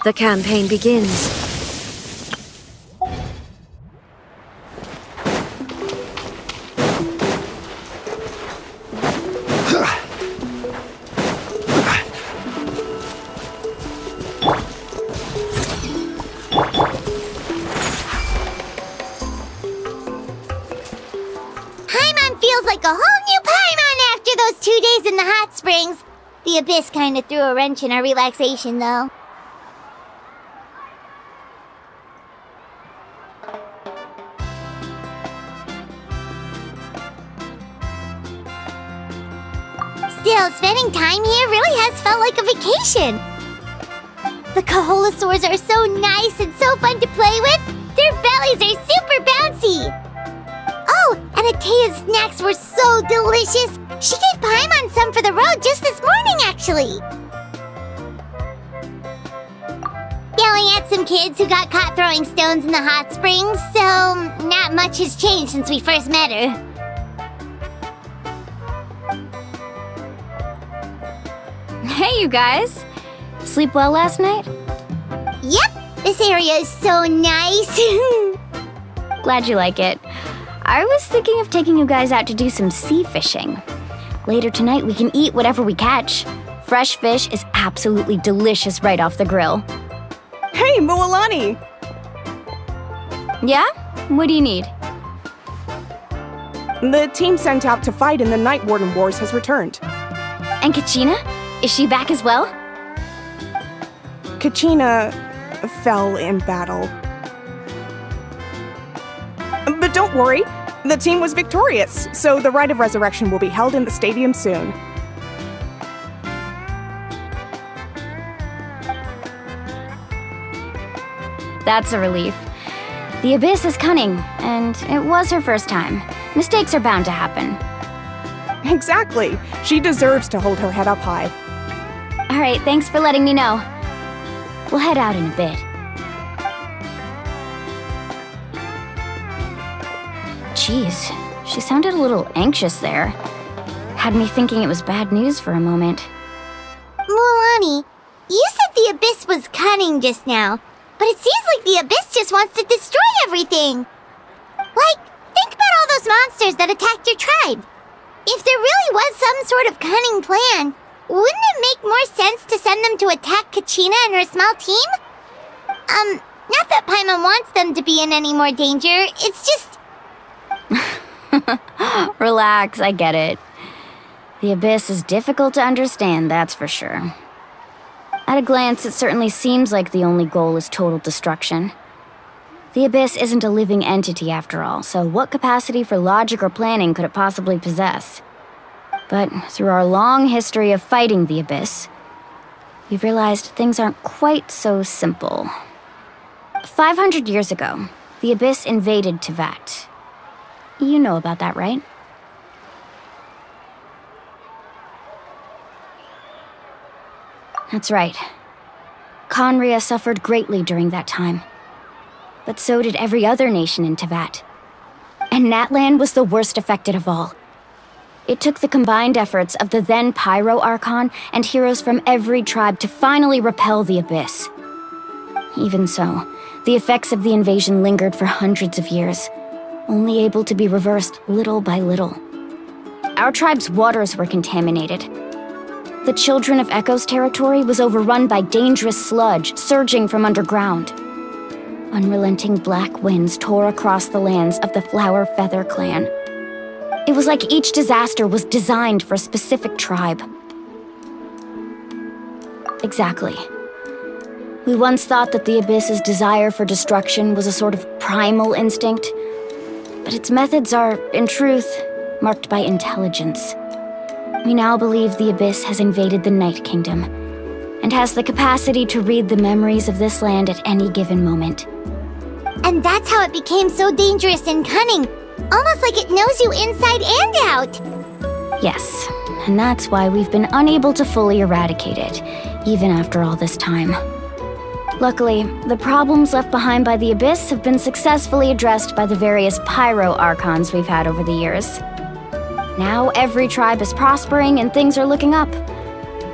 The campaign begins. Paimon feels like a whole new Paimon after those 2 days in the hot springs. The Abyss kinda threw a wrench in our relaxation, though. Still, spending time here really has felt like a vacation. The Kaholosaurs are so nice and so fun to play with. Their bellies are super bouncy. Oh, and Atea's snacks were so delicious. She gave Paimon some for the road just this morning, actually. Yelling at some kids who got caught throwing stones in the hot springs, so not much has changed since we first met her. Hey, you guys! Sleep well last night? Yep, this area is so nice. Glad you like it. I was thinking of taking you guys out to do some sea fishing. Later tonight, we can eat whatever we catch. Fresh fish is absolutely delicious right off the grill. Hey, Mualani! Yeah? What do you need? The team sent out to fight in the Night Warden Wars has returned. And Kachina? Is she back as well? Kachina fell in battle. But don't worry, the team was victorious, so the Rite of Resurrection will be held in the stadium soon. That's a relief. The Abyss is cunning, and it was her first time. Mistakes are bound to happen. Exactly. She deserves to hold her head up high. All right, thanks for letting me know. We'll head out in a bit. Jeez, she sounded a little anxious there. Had me thinking it was bad news for a moment. Mualani, you said the Abyss was cunning just now, but it seems like the Abyss just wants to destroy everything. Like, think about all those monsters that attacked your tribe. If there really was some sort of cunning plan, wouldn't it make more sense to send them to attack Kachina and her small team? Not that Paimon wants them to be in any more danger, it's just... Relax, I get it. The Abyss is difficult to understand, that's for sure. At a glance, it certainly seems like the only goal is total destruction. The Abyss isn't a living entity after all, so what capacity for logic or planning could it possibly possess? But through our long history of fighting the Abyss, we've realized things aren't quite so simple. 500 years ago, the Abyss invaded Teyvat. You know about that, right? That's right. Conria suffered greatly during that time. But so did every other nation in Teyvat. And Natlan was the worst affected of all. It took the combined efforts of the then Pyro Archon and heroes from every tribe to finally repel the Abyss. Even so, the effects of the invasion lingered for hundreds of years, only able to be reversed little by little. our tribe's waters were contaminated. The Children of Echo's territory was overrun by dangerous sludge surging from underground. Unrelenting black winds tore across the lands of the Flower Feather clan. It was like each disaster was designed for a specific tribe. Exactly. We once thought that the Abyss's desire for destruction was a sort of primal instinct, but its methods are, in truth, marked by intelligence. We now believe the Abyss has invaded the Night Kingdom, and has the capacity to read the memories of this land at any given moment. And that's how it became so dangerous and cunning, almost like it knows you inside and out. Yes, and that's why we've been unable to fully eradicate it, even after all this time. Luckily, the problems left behind by the Abyss have been successfully addressed by the various pyro-archons we've had over the years. Now every tribe is prospering and things are looking up.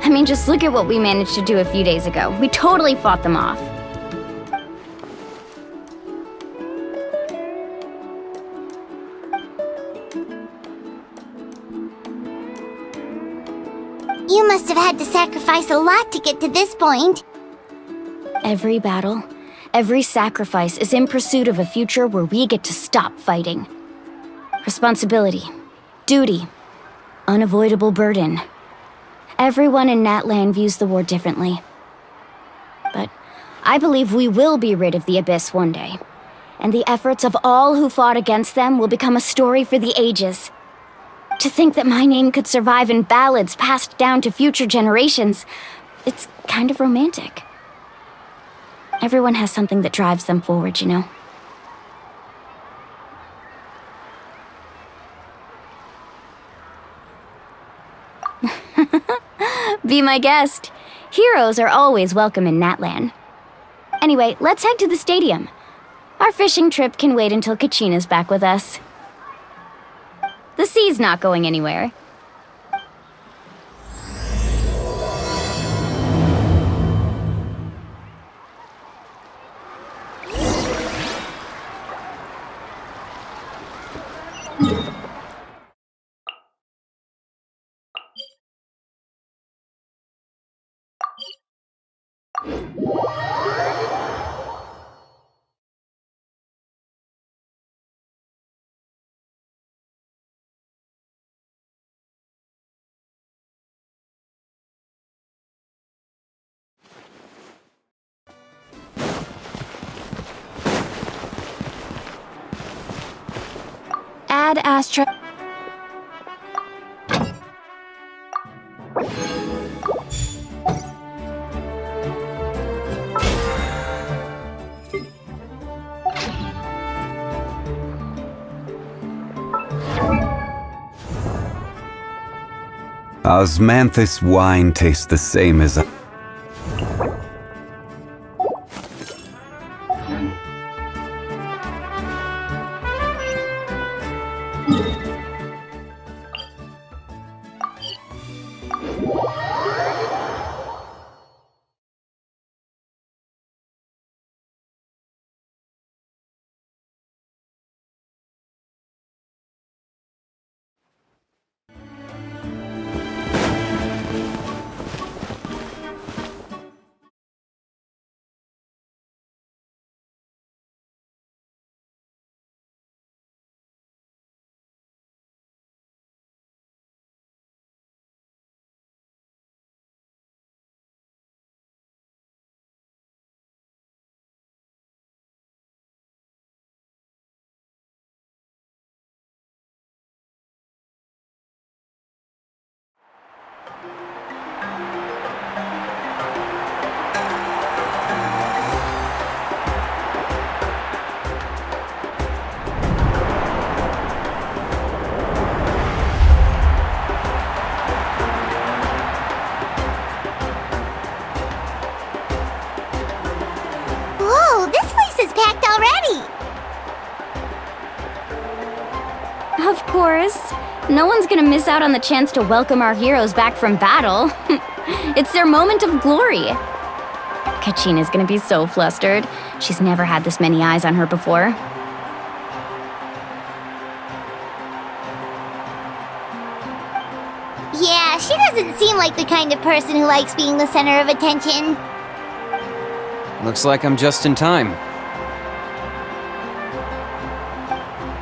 I mean, just look at what we managed to do a few days ago. We totally fought them off. You must have had to sacrifice a lot to get to this point. Every battle, every sacrifice is in pursuit of a future where we get to stop fighting. Responsibility, duty, unavoidable burden. Everyone in Natlan views the war differently. But I believe we will be rid of the Abyss one day, and the efforts of all who fought against them will become a story for the ages. To think that my name could survive in ballads passed down to future generations, it's kind of romantic. Everyone has something that drives them forward, you know? Be my guest. Heroes are always welcome in Natlan. Anyway, let's head to the stadium. Our fishing trip can wait until Kachina's back with us. The sea's not going anywhere. Add Astra. Osmanthus wine tastes the same as a... Whoa, this place is packed already! Of course. No one's gonna miss out on the chance to welcome our heroes back from battle. It's their moment of glory. Kachina's gonna be so flustered. She's never had this many eyes on her before. doesn't seem like the kind of person who likes being the center of attention. Looks like I'm just in time.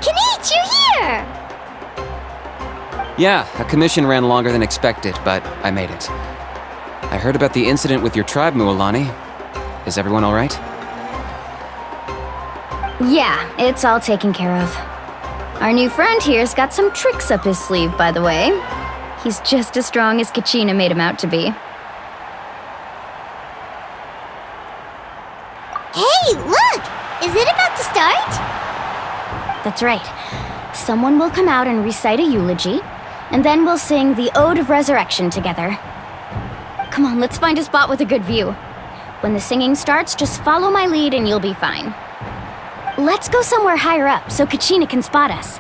Kinich, you're here! Yeah, a commission ran longer than expected, but I made it. I heard about the incident with your tribe, Mualani. Is everyone all right? Yeah, it's all taken care of. Our new friend here's got some tricks up his sleeve, by the way. He's just as strong as Kachina made him out to be. Hey, look! Is it about to start? That's right. Someone will come out and recite a eulogy, and then we'll sing the Ode of Resurrection together. Come on, let's find a spot with a good view. When the singing starts, just follow my lead and you'll be fine. Let's go somewhere higher up so Kachina can spot us.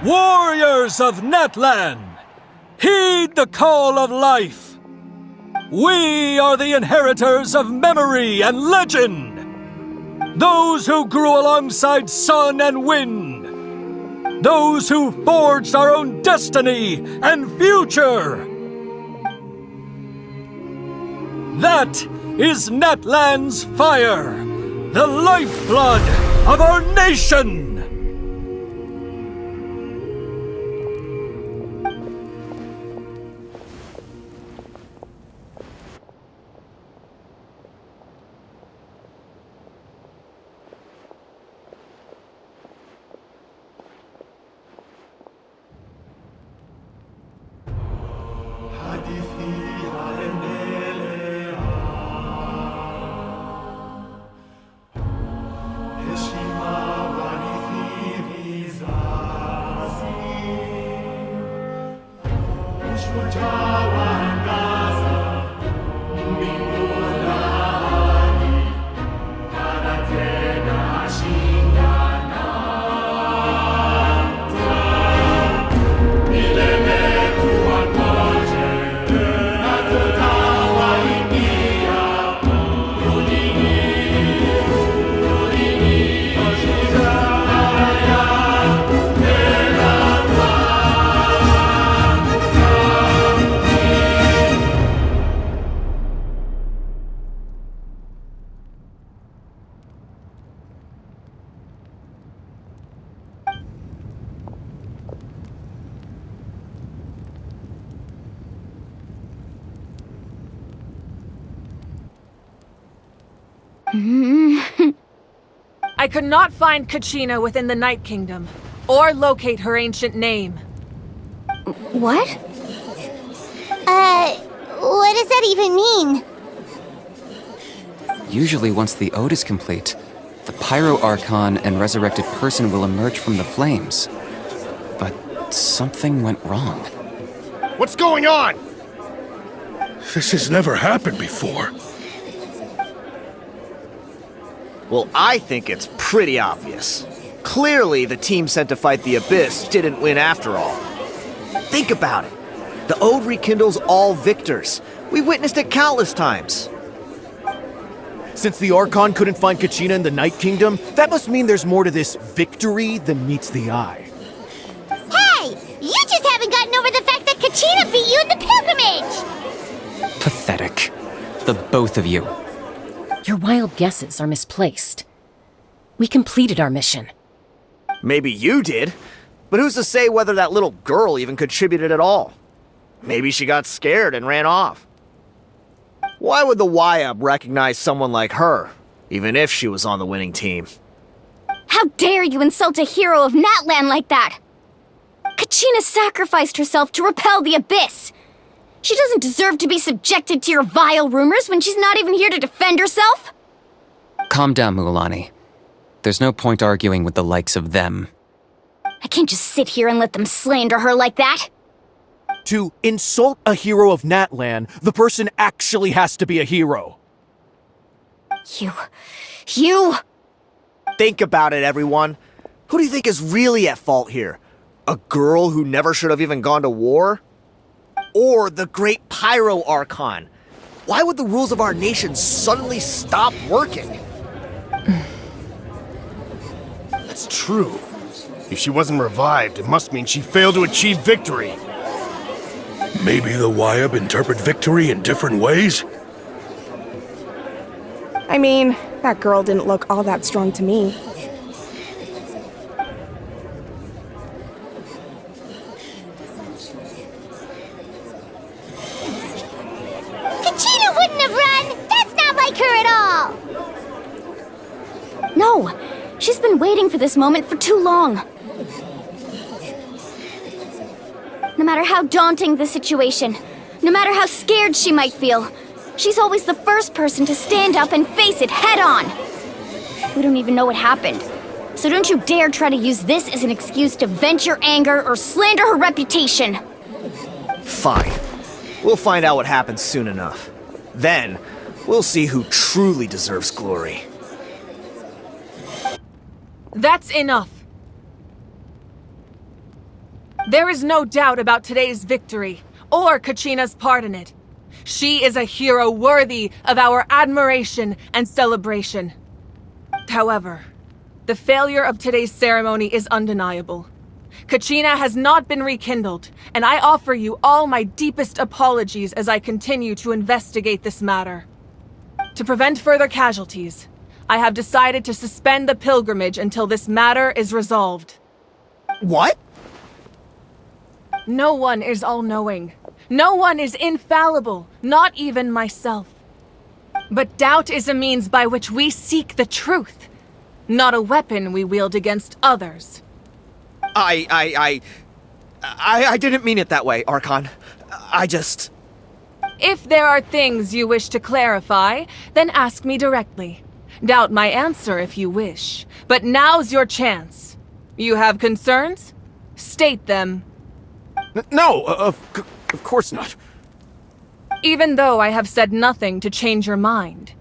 Warriors of Natlan, heed the call of life. We are the inheritors of memory and legend. Those who grew alongside sun and wind. Those who forged our own destiny and future. That is Natlan's fire, the lifeblood of our nation. I could not find Kachina within the Night Kingdom, or locate her ancient name. What? What does that even mean? Usually once the ode is complete, the Pyro Archon and resurrected person will emerge from the flames. But something went wrong. What's going on? This has never happened before. Well, I think it's pretty obvious. Clearly, the team sent to fight the Abyss didn't win after all. Think about it. The Ode rekindles all victors. We witnessed it countless times. Since the Archon couldn't find Kachina in the Night Kingdom, that must mean there's more to this victory than meets the eye. Hey! You just haven't gotten over the fact that Kachina beat you in the pilgrimage! Pathetic. The both of you. Your wild guesses are misplaced. We completed our mission. Maybe you did, but who's to say whether that little girl even contributed at all? Maybe she got scared and ran off. Why would the YUB recognize someone like her, even if she was on the winning team? How dare you insult a hero of Natlan like that? Kachina sacrificed herself to repel the Abyss. She doesn't deserve to be subjected to your vile rumors when she's not even here to defend herself. Calm down, Mualani. There's no point arguing with the likes of them. I can't just sit here and let them slander her like that. To insult a hero of Natlan, the person actually has to be a hero. You... Think about it, everyone. Who do you think is really at fault here? A girl who never should have even gone to war? or the great Pyro Archon. Why would the rules of our nation suddenly stop working? That's true. If she wasn't revived, it must mean she failed to achieve victory. Maybe the Wyab interpret victory in different ways? I mean, that girl didn't look all that strong to me. Kachina wouldn't have run! That's not like her at all! No! She's been waiting for this moment for too long. No matter how daunting the situation, no matter how scared she might feel, she's always the first person to stand up and face it head on. We don't even know what happened, so don't you dare try to use this as an excuse to vent your anger or slander her reputation. Fine. We'll find out what happens soon enough. Then, we'll see who truly deserves glory. That's enough. There is no doubt about today's victory, or Kachina's part in it. She is a hero worthy of our admiration and celebration. However, the failure of today's ceremony is undeniable. Kachina has not been rekindled, and I offer you all my deepest apologies as I continue to investigate this matter. To prevent further casualties, I have decided to suspend the pilgrimage until this matter is resolved. What? No one is all-knowing. No one is infallible, not even myself. But doubt is a means by which we seek the truth, not a weapon we wield against others. I didn't mean it that way, Archon. If there are things you wish to clarify, then ask me directly. Doubt my answer if you wish, but now's your chance. You have concerns? State them. No, of course not. Even though I have said nothing to change your mind,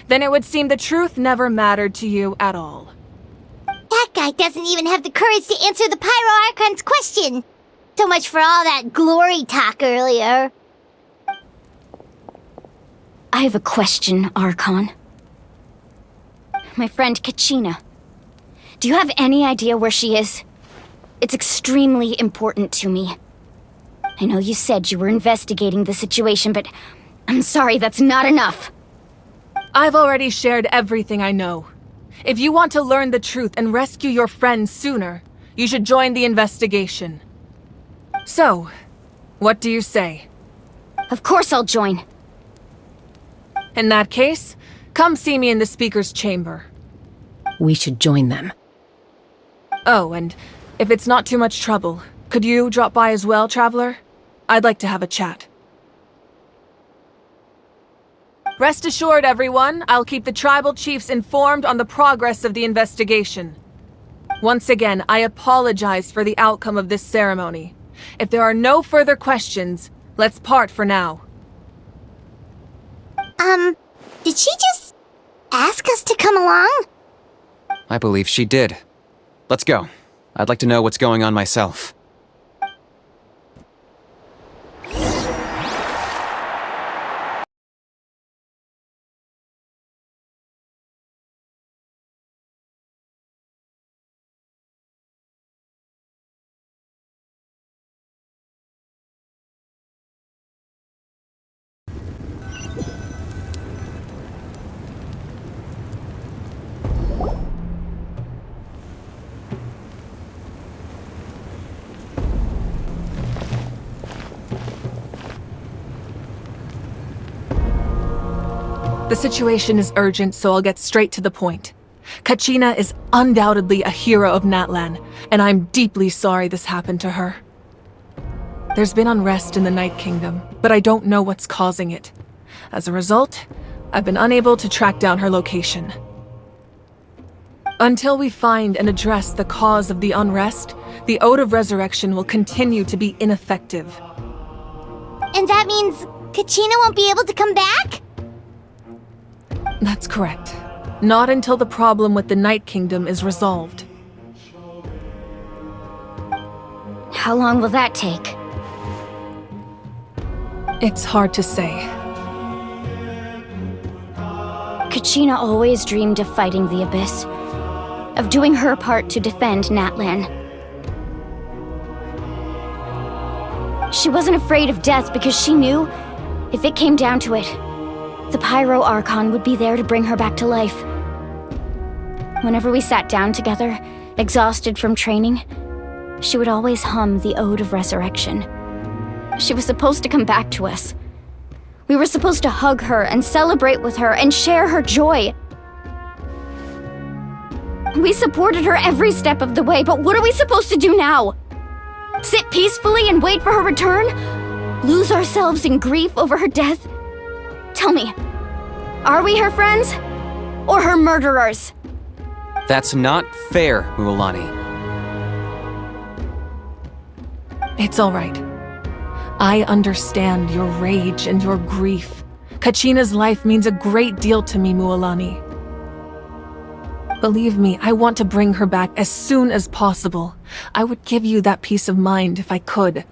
then it would seem the truth never mattered to you at all. That guy doesn't even have the courage to answer the Pyro Archon's question. So much for all that glory talk earlier. I have a question, Archon. My friend Kachina. Do you have any idea where she is? It's extremely important to me. I know you said you were investigating the situation, but I'm sorry, that's not enough. I've already shared everything I know. If you want to learn the truth and rescue your friend sooner, you should join the investigation. So, what do you say? Of course I'll join. In that case, come see me in the speaker's chamber. We should join them. Oh, and if it's not too much trouble, could you drop by as well, Traveler? I'd like to have a chat. Rest assured, everyone, I'll keep the tribal chiefs informed on the progress of the investigation. Once again, I apologize for the outcome of this ceremony. If there are no further questions, let's part for now. Did she just ask us to come along? I believe she did. Let's go. I'd like to know what's going on myself. The situation is urgent, so I'll get straight to the point. Kachina is undoubtedly a hero of Natlan, and I'm deeply sorry this happened to her. There's been unrest in the Night Kingdom, but I don't know what's causing it. As a result, I've been unable to track down her location. Until we find and address the cause of the unrest, the Ode of Resurrection will continue to be ineffective. And that means Kachina won't be able to come back? That's correct. Not until the problem with the Night Kingdom is resolved. How long will that take? It's hard to say. Kachina always dreamed of fighting the Abyss, of doing her part to defend Natlan. She wasn't afraid of death because she knew, if it came down to it, the Pyro Archon would be there to bring her back to life. Whenever we sat down together, exhausted from training, she would always hum the Ode of Resurrection. She was supposed to come back to us. We were supposed to hug her and celebrate with her and share her joy. We supported her every step of the way, but what are we supposed to do now? Sit peacefully and wait for her return? Lose ourselves in grief over her death? Tell me, are we her friends? Or her murderers? That's not fair, Mualani. It's all right. I understand your rage and your grief. Kachina's life means a great deal to me, Mualani. Believe me, I want to bring her back as soon as possible. I would give you that peace of mind if I could.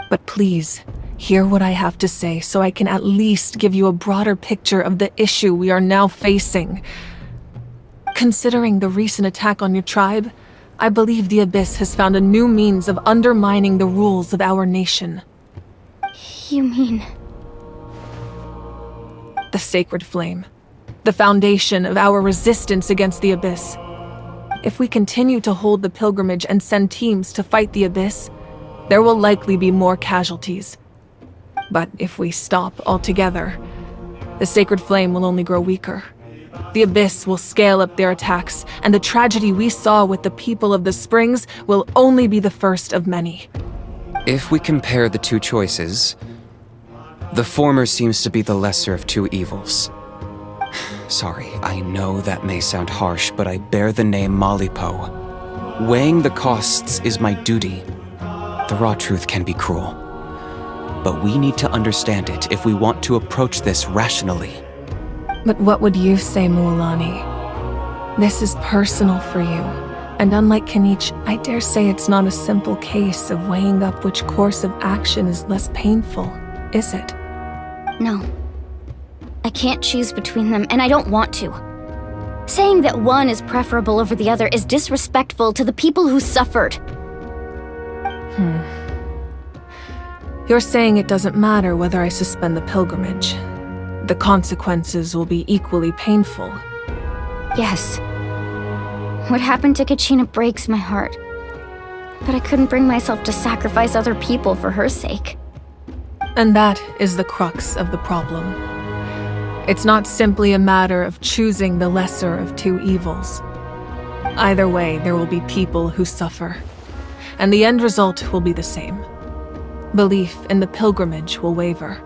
But please, hear what I have to say so I can at least give you a broader picture of the issue we are now facing. Considering the recent attack on your tribe, I believe the Abyss has found a new means of undermining the rules of our nation. You mean... The Sacred Flame. The foundation of our resistance against the Abyss. If we continue to hold the pilgrimage and send teams to fight the Abyss, there will likely be more casualties. But if we stop altogether, the Sacred Flame will only grow weaker. The Abyss will scale up their attacks, and the tragedy we saw with the people of the Springs will only be the first of many. If we compare the two choices, the former seems to be the lesser of two evils. Sorry, I know that may sound harsh, but I bear the name Malipo. Weighing the costs is my duty. The raw truth can be cruel. But we need to understand it if we want to approach this rationally. But what would you say, Mualani? This is personal for you, and unlike Kanich, I dare say it's not a simple case of weighing up which course of action is less painful, is it? No. I can't choose between them, and I don't want to. Saying that one is preferable over the other is disrespectful to the people who suffered. You're saying it doesn't matter whether I suspend the pilgrimage. The consequences will be equally painful. Yes. What happened to Kachina breaks my heart. But I couldn't bring myself to sacrifice other people for her sake. And that is the crux of the problem. It's not simply a matter of choosing the lesser of two evils. Either way, there will be people who suffer. And the end result will be the same. Belief in the pilgrimage will waver.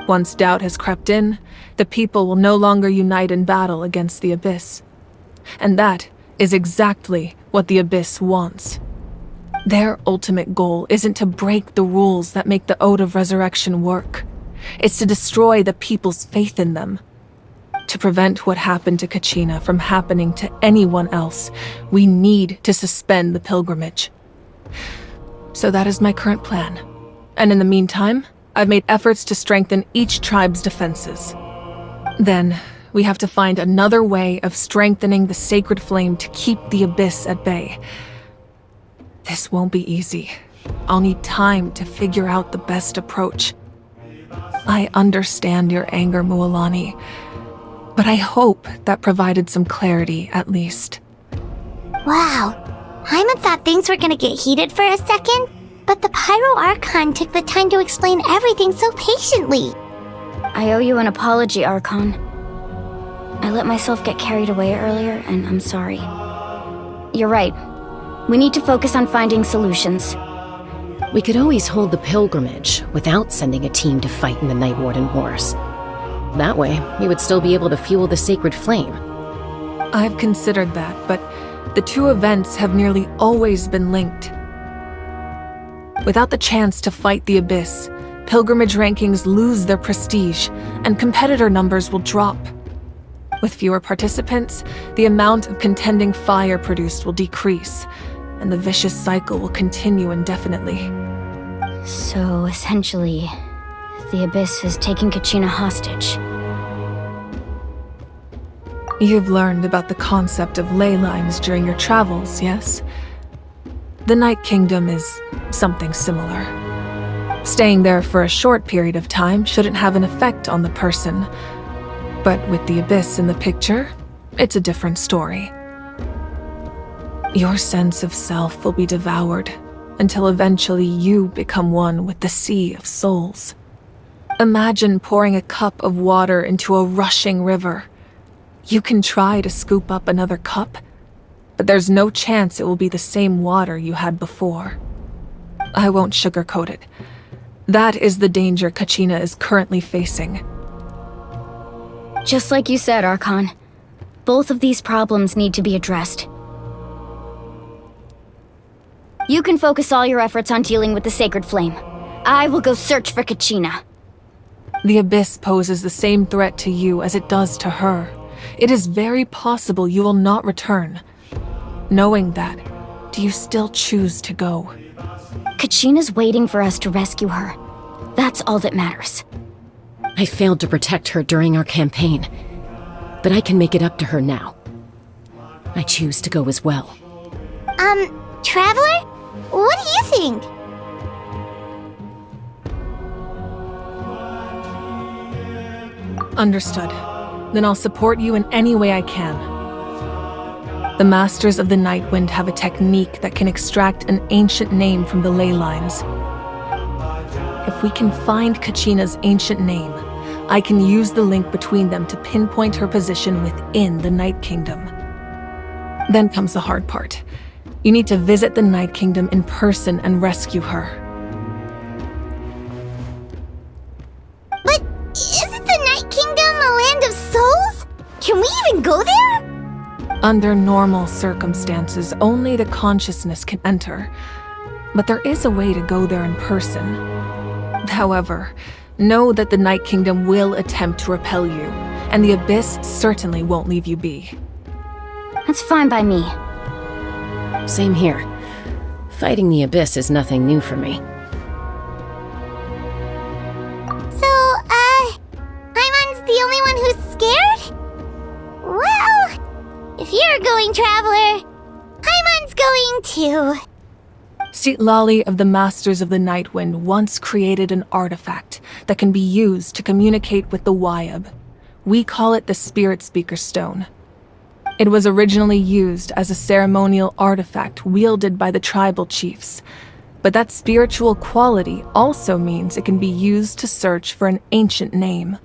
Once doubt has crept in, the people will no longer unite in battle against the Abyss. And that is exactly what the Abyss wants. Their ultimate goal isn't to break the rules that make the Ode of Resurrection work. It's to destroy the people's faith in them. To prevent what happened to Kachina from happening to anyone else, we need to suspend the pilgrimage. So that is my current plan. And in the meantime, I've made efforts to strengthen each tribe's defenses. Then, we have to find another way of strengthening the Sacred Flame to keep the Abyss at bay. This won't be easy. I'll need time to figure out the best approach. I understand your anger, Mualani, but I hope that provided some clarity at least. Wow. Hyman thought things were gonna get heated for a second, but the Pyro Archon took the time to explain everything so patiently. I owe you an apology, Archon. I let myself get carried away earlier, and I'm sorry. You're right. We need to focus on finding solutions. We could always hold the pilgrimage without sending a team to fight in the Night Warden Wars. That way, we would still be able to fuel the Sacred Flame. I've considered that, but the two events have nearly always been linked. Without the chance to fight the Abyss, pilgrimage rankings lose their prestige, and competitor numbers will drop. With fewer participants, the amount of contending fire produced will decrease, and the vicious cycle will continue indefinitely. So, essentially, the Abyss has taken Kachina hostage. You've learned about the concept of ley lines during your travels, yes? The Night Kingdom is something similar. Staying there for a short period of time shouldn't have an effect on the person. But with the Abyss in the picture, it's a different story. Your sense of self will be devoured until eventually you become one with the sea of souls. Imagine pouring a cup of water into a rushing river. You can try to scoop up another cup, but there's no chance it will be the same water you had before. I won't sugarcoat it. That is the danger Kachina is currently facing. Just like you said, Archon. Both of these problems need to be addressed. You can focus all your efforts on dealing with the Sacred Flame. I will go search for Kachina. The Abyss poses the same threat to you as it does to her. It is very possible you will not return. Knowing that, do you still choose to go? Kachina's waiting for us to rescue her. That's all that matters. I failed to protect her during our campaign, but I can make it up to her now. I choose to go as well. Traveler? What do you think? Understood. Then I'll support you in any way I can. The Masters of the Nightwind have a technique that can extract an ancient name from the ley lines. If we can find Kachina's ancient name, I can use the link between them to pinpoint her position within the Night Kingdom. Then comes the hard part. You need to visit the Night Kingdom in person and rescue her. But isn't the Night Kingdom a land of souls? Can we even go there? Under normal circumstances, only the consciousness can enter. But there is a way to go there in person. However, know that the Night Kingdom will attempt to repel you, and the Abyss certainly won't leave you be. That's fine by me. Same here. Fighting the Abyss is nothing new for me. So, Paimon's the only one who's scared? Well, if you're going, Traveler, Paimon's going too. Lali of the Masters of the Nightwind once created an artifact that can be used to communicate with the Wyab. We call it the Spirit Speaker Stone. It was originally used as a ceremonial artifact wielded by the tribal chiefs, but that spiritual quality also means it can be used to search for an ancient name.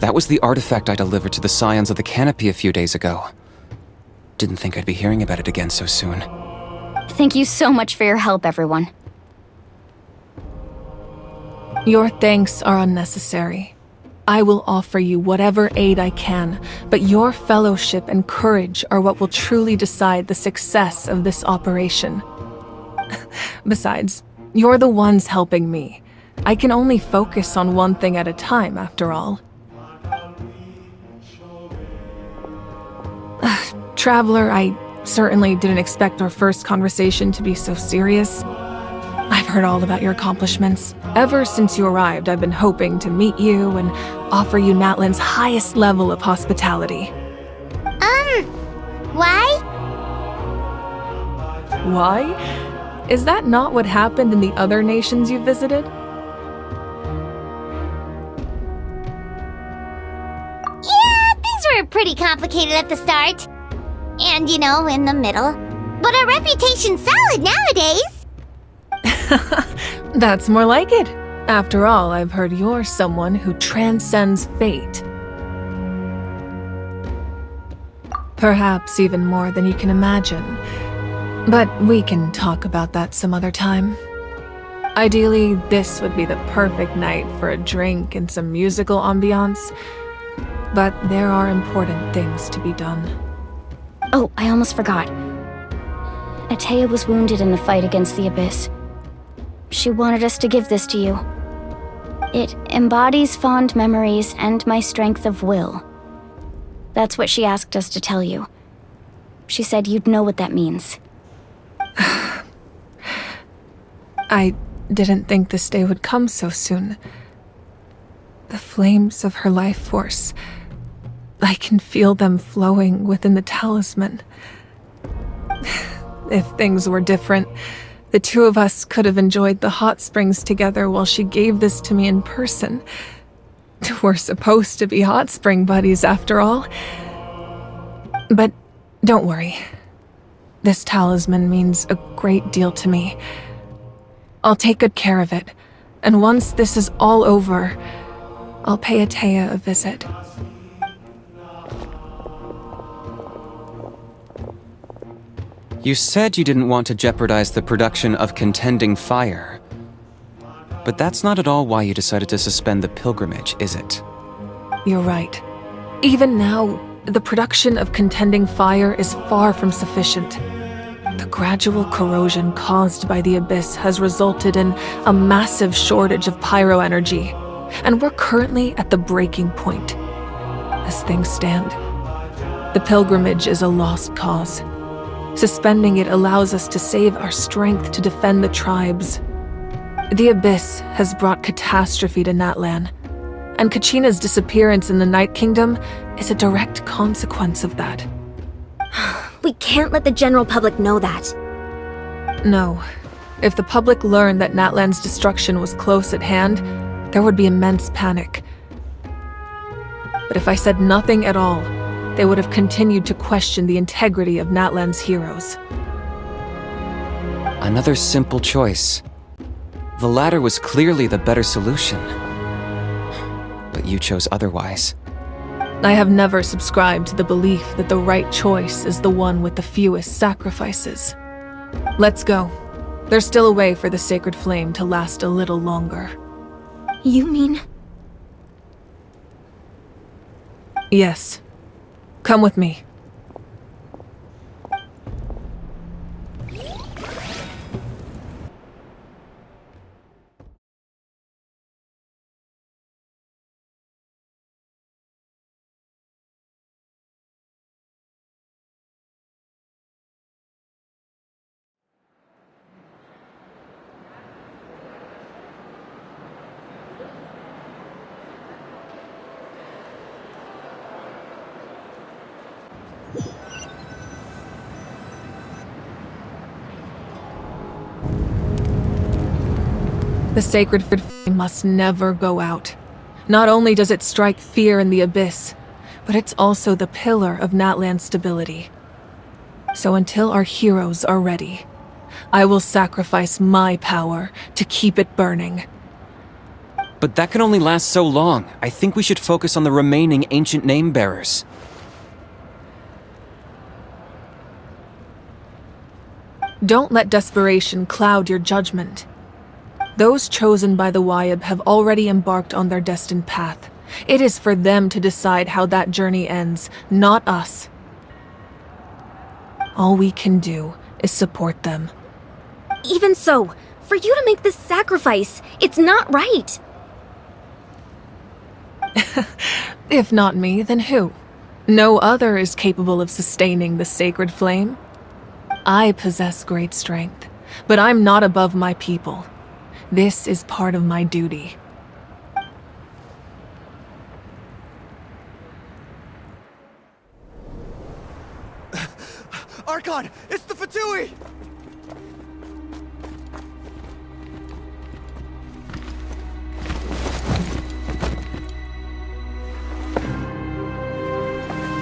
That was the artifact I delivered to the Scions of the Canopy a few days ago. Didn't think I'd be hearing about it again so soon. Thank you so much for your help, everyone. Your thanks are unnecessary. I will offer you whatever aid I can, but your fellowship and courage are what will truly decide the success of this operation. Besides, you're the ones helping me. I can only focus on one thing at a time, after all. Traveler, I certainly didn't expect our first conversation to be so serious. I've heard all about your accomplishments. Ever since you arrived, I've been hoping to meet you and offer you Natlan's highest level of hospitality. Why? Why? Is that not what happened in the other nations you visited? Yeah, things were pretty complicated at the start. And, in the middle. But our reputation's solid nowadays. That's more like it. After all, I've heard you're someone who transcends fate. Perhaps even more than you can imagine. But we can talk about that some other time. Ideally, this would be the perfect night for a drink and some musical ambiance. But there are important things to be done. Oh, I almost forgot. Atea was wounded in the fight against the Abyss. She wanted us to give this to you. It embodies fond memories and my strength of will. That's what she asked us to tell you. She said you'd know what that means. I didn't think this day would come so soon. The flames of her life force, I can feel them flowing within the talisman. If things were different, the two of us could have enjoyed the hot springs together while she gave this to me in person. We're supposed to be hot spring buddies after all. But don't worry. This talisman means a great deal to me. I'll take good care of it, and once this is all over, I'll pay Atea a visit. You said you didn't want to jeopardize the production of contending fire. But that's not at all why you decided to suspend the pilgrimage, is it? You're right. Even now, the production of contending fire is far from sufficient. The gradual corrosion caused by the abyss has resulted in a massive shortage of pyro energy, and we're currently at the breaking point. As things stand, the pilgrimage is a lost cause. Suspending it allows us to save our strength to defend the tribes. The abyss has brought catastrophe to Natlan, and Kachina's disappearance in the Night Kingdom is a direct consequence of that. We can't let the general public know that. No. If the public learned that Natlan's destruction was close at hand, there would be immense panic. But if I said nothing at all, they would have continued to question the integrity of Natlan's heroes. Another simple choice. The latter was clearly the better solution. But you chose otherwise. I have never subscribed to the belief that the right choice is the one with the fewest sacrifices. Let's go. There's still a way for the sacred flame to last a little longer. You mean? Yes. Come with me. The sacred flame must never go out. Not only does it strike fear in the abyss, but it's also the pillar of Natlan's stability. So until our heroes are ready, I will sacrifice my power to keep it burning. But that can only last so long. I think we should focus on the remaining ancient name-bearers. Don't let desperation cloud your judgment. Those chosen by the Wayab have already embarked on their destined path. It is for them to decide how that journey ends, not us. All we can do is support them. Even so, for you to make this sacrifice, it's not right. If not me, then who? No other is capable of sustaining the sacred flame. I possess great strength, but I'm not above my people. This is part of my duty. Archon! It's the Fatui!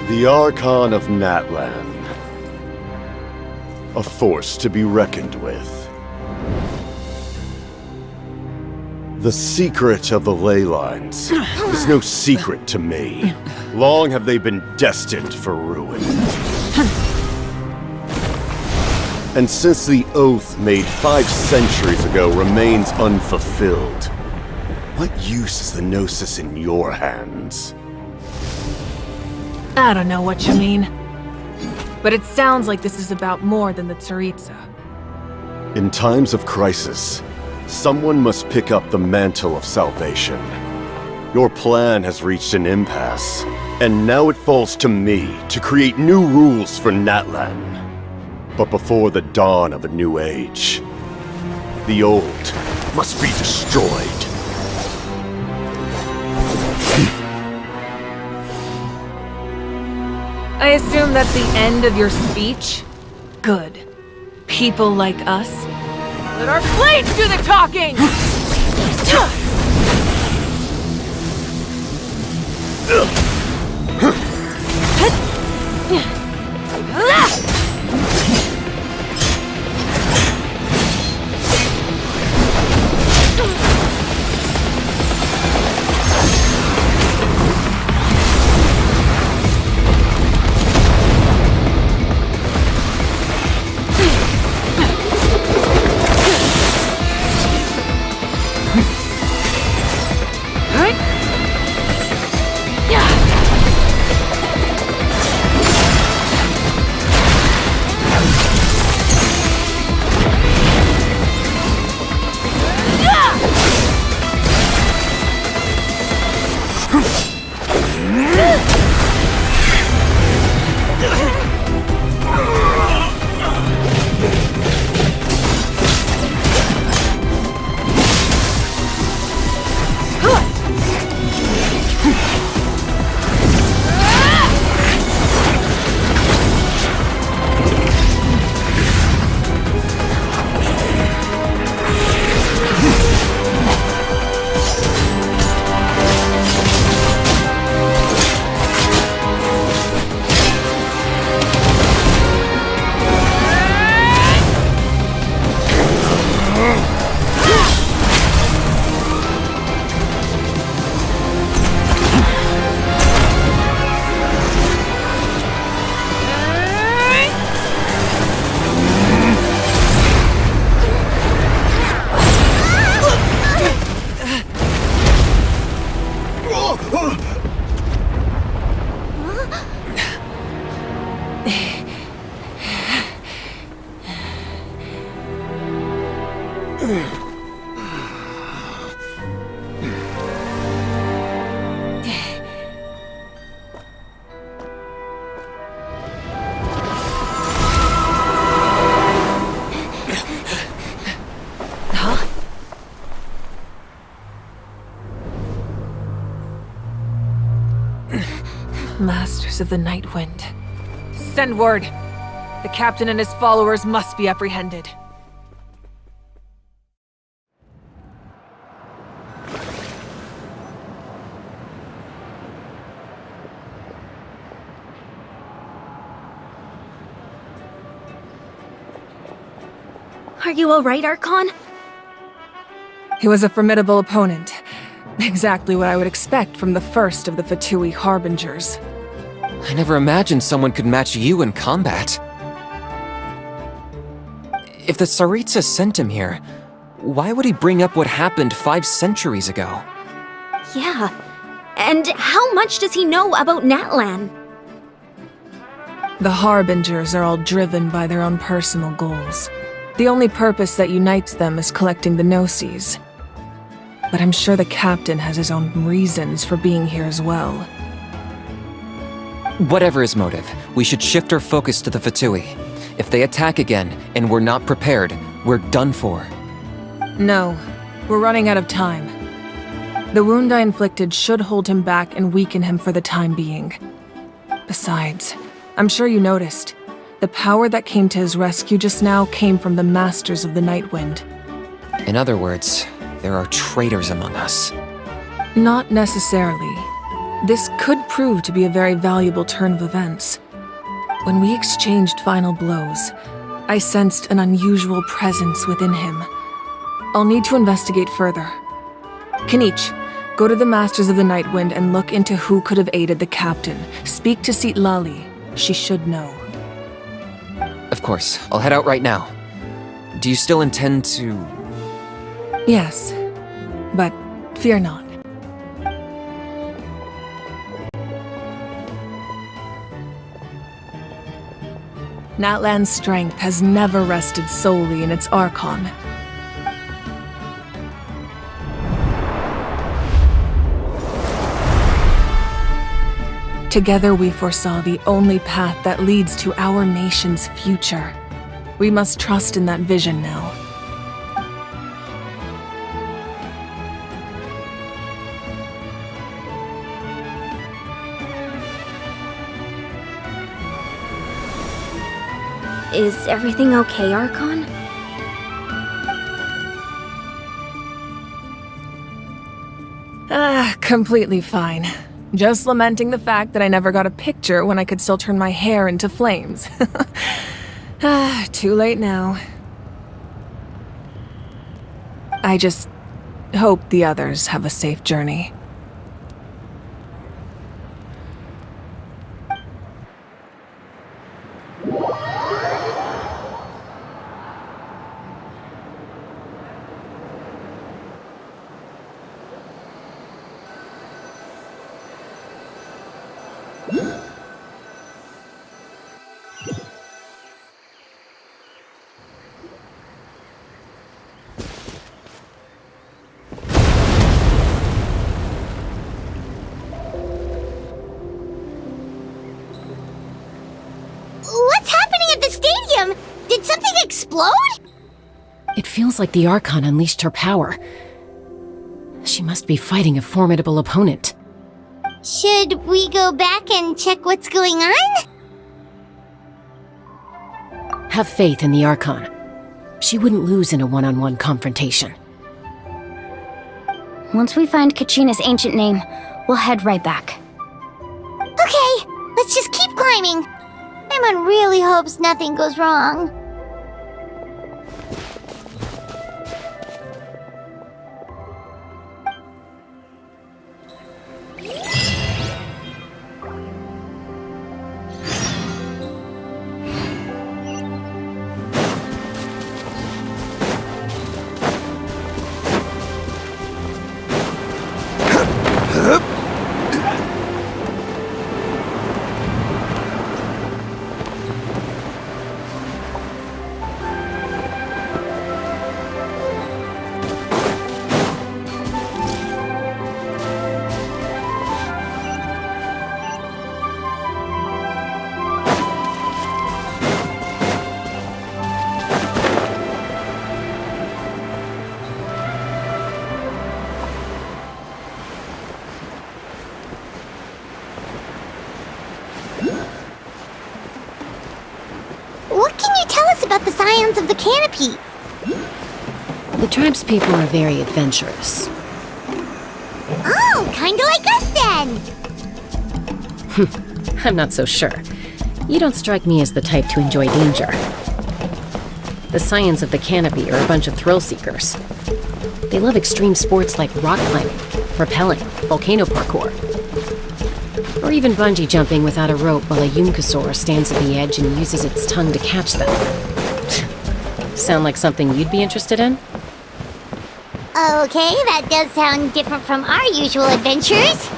The Archon of Natlan. A force to be reckoned with. The secret of the ley lines is no secret to me. Long have they been destined for ruin. And since the oath made 5 centuries ago remains unfulfilled, what use is the Gnosis in your hands? I don't know what you mean. But it sounds like this is about more than the Tsaritsa. In times of crisis, someone must pick up the mantle of salvation. Your plan has reached an impasse, and now it falls to me to create new rules for Natlan. But before the dawn of a new age, the old must be destroyed. I assume that's the end of your speech? Good. People like us. Let our blades do the talking! Masters of the Night Wind. Send word. The captain and his followers must be apprehended. Are you alright, Archon? He was a formidable opponent. Exactly what I would expect from the first of the Fatui Harbingers. I never imagined someone could match you in combat. If the Tsaritsa sent him here, why would he bring up what happened 5 centuries ago? Yeah. And how much does he know about Natlan? The Harbingers are all driven by their own personal goals. The only purpose that unites them is collecting the Gnosis. But I'm sure the captain has his own reasons for being here as well. Whatever his motive, we should shift our focus to the Fatui. If they attack again, and we're not prepared, we're done for. No, we're running out of time. The wound I inflicted should hold him back and weaken him for the time being. Besides, I'm sure you noticed, the power that came to his rescue just now came from the Masters of the Night Wind. In other words, there are traitors among us. Not necessarily. This could prove to be a very valuable turn of events. When we exchanged final blows, I sensed an unusual presence within him. I'll need to investigate further. Kanich, go to the Masters of the Night Wind and look into who could have aided the captain. Speak to Sitlali. She should know. Of course, I'll head out right now. Do you still intend to... Yes, but fear not. Natlan's strength has never rested solely in its Archon. Together we foresaw the only path that leads to our nation's future. We must trust in that vision now. Is everything okay, Archon? Completely fine. Just lamenting the fact that I never got a picture when I could still turn my hair into flames. Too late now. I just hope the others have a safe journey. What's happening at the stadium? Did something explode? It feels like the Archon unleashed her power. She must be fighting a formidable opponent. Should we go back and check what's going on? Have faith in the Archon. She wouldn't lose in a one-on-one confrontation. Once we find Kachina's ancient name, we'll head right back. Okay, let's just keep climbing. Paimon really hopes nothing goes wrong. What can you tell us about the scions of the canopy? The tribespeople are very adventurous. Oh, kinda like us then! I'm not so sure. You don't strike me as the type to enjoy danger. The scions of the canopy are a bunch of thrill seekers. They love extreme sports like rock climbing, rappelling, volcano parkour, or even bungee jumping without a rope while a Yunkasaur stands at the edge and uses its tongue to catch them. Sound like something you'd be interested in? Okay, that does sound different from our usual adventures.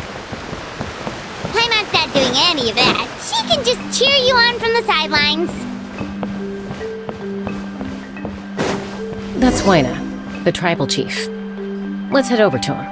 Paimon's not doing any of that. She can just cheer you on from the sidelines. That's Waina, the tribal chief. Let's head over to him.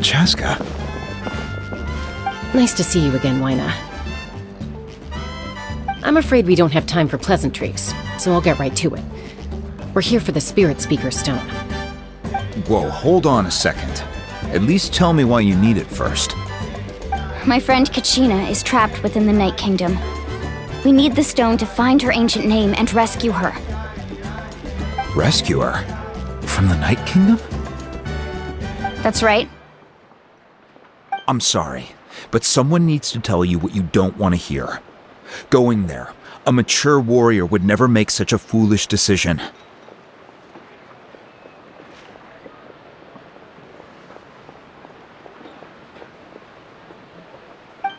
Chaska. Nice to see you again, Waina. I'm afraid we don't have time for pleasantries, so I'll get right to it. We're here for the Spirit Speaker Stone. Whoa, hold on a second. At least tell me why you need it first. My friend Kachina is trapped within the Night Kingdom. We need the stone to find her ancient name and rescue her. Rescue her? From the Night Kingdom? That's right. I'm sorry, but someone needs to tell you what you don't want to hear. Going there, a mature warrior would never make such a foolish decision.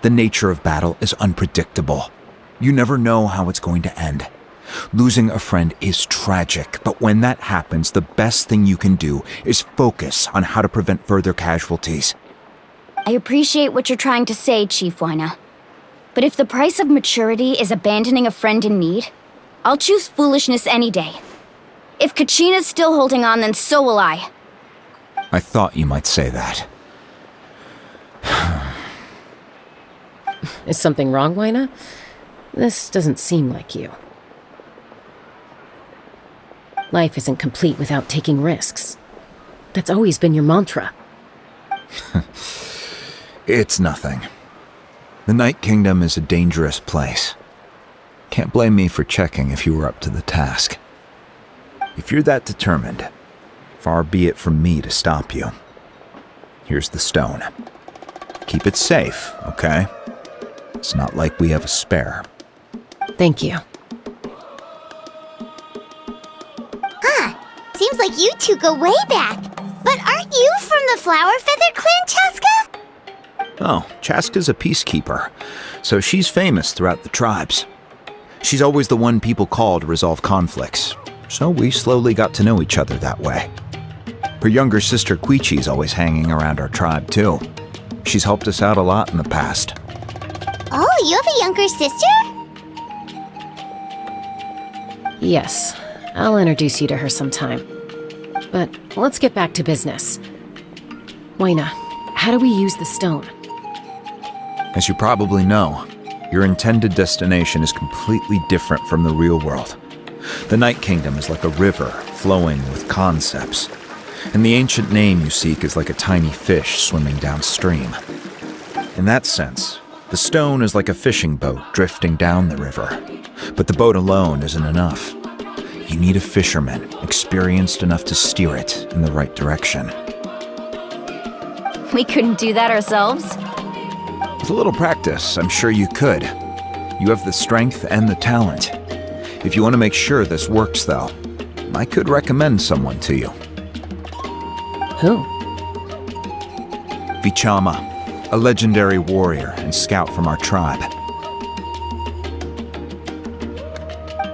The nature of battle is unpredictable. You never know how it's going to end. Losing a friend is tragic, but when that happens, the best thing you can do is focus on how to prevent further casualties. I appreciate what you're trying to say, Chief Wyna. But if the price of maturity is abandoning a friend in need, I'll choose foolishness any day. If Kachina's still holding on, then so will I. I thought you might say that. Is something wrong, Wyna? This doesn't seem like you. Life isn't complete without taking risks. That's always been your mantra. It's nothing. The Night Kingdom is a dangerous place. Can't blame me for checking if you were up to the task. If you're that determined, far be it from me to stop you. Here's the stone. Keep it safe, okay? It's not like we have a spare. Thank you. Seems like you two go way back. But aren't you from the Flower Feather Clan, Chaska? Oh, Chaska's a peacekeeper, so she's famous throughout the tribes. She's always the one people call to resolve conflicts, so we slowly got to know each other that way. Her younger sister Quichi's always hanging around our tribe, too. She's helped us out a lot in the past. Oh, you have a younger sister? Yes, I'll introduce you to her sometime. But let's get back to business. Wyna, how do we use the stone? As you probably know, your intended destination is completely different from the real world. The Night Kingdom is like a river flowing with concepts, and the ancient name you seek is like a tiny fish swimming downstream. In that sense, the stone is like a fishing boat drifting down the river, but the boat alone isn't enough. You need a fisherman experienced enough to steer it in the right direction. We couldn't do that ourselves? With a little practice, I'm sure you could. You have the strength and the talent. If you want to make sure this works, though, I could recommend someone to you. Who? Vichama, a legendary warrior and scout from our tribe.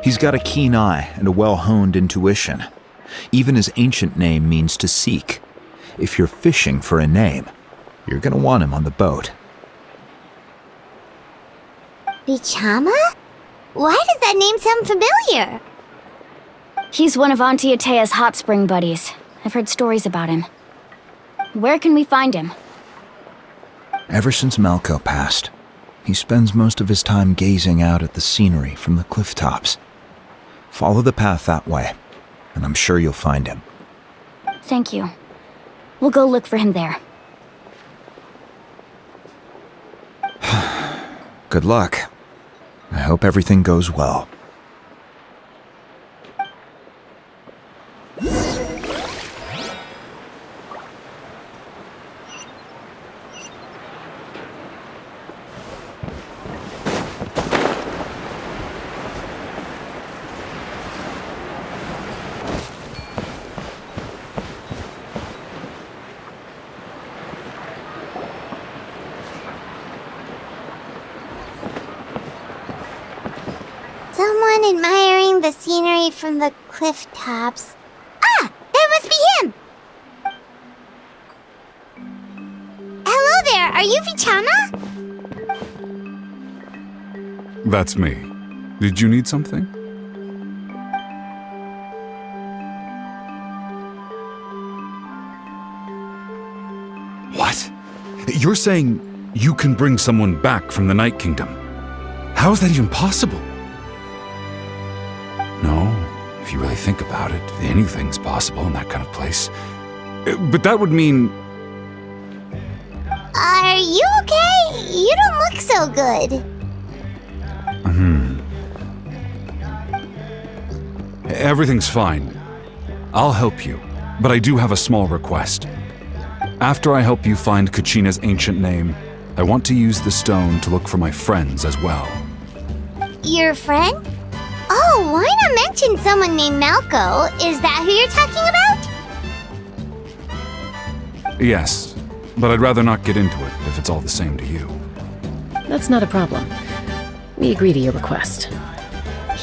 He's got a keen eye and a well-honed intuition. Even his ancient name means to seek. If you're fishing for a name, you're gonna want him on the boat. Vichama? Why does that name sound familiar? He's one of Auntie Atea's hot spring buddies. I've heard stories about him. Where can we find him? Ever since Malco passed, he spends most of his time gazing out at the scenery from the cliff tops. Follow the path that way, and I'm sure you'll find him. Thank you. We'll go look for him there. Good luck. I hope everything goes well. Someone admiring the scenery from the cliff tops. Ah! That must be him! Hello there, are you Vichama? That's me. Did you need something? What? You're saying you can bring someone back from the Night Kingdom? How is that even possible? No, if you really think about it, anything's possible in that kind of place. But that would mean... Are you okay? You don't look so good. Everything's fine. I'll help you, but I do have a small request. After I help you find Kachina's ancient name, I want to use the stone to look for my friends as well. Your friend? Oh, why not mention someone named Malco? Is that who you're talking about? Yes, but I'd rather not get into it if it's all the same to you. That's not a problem. We agree to your request.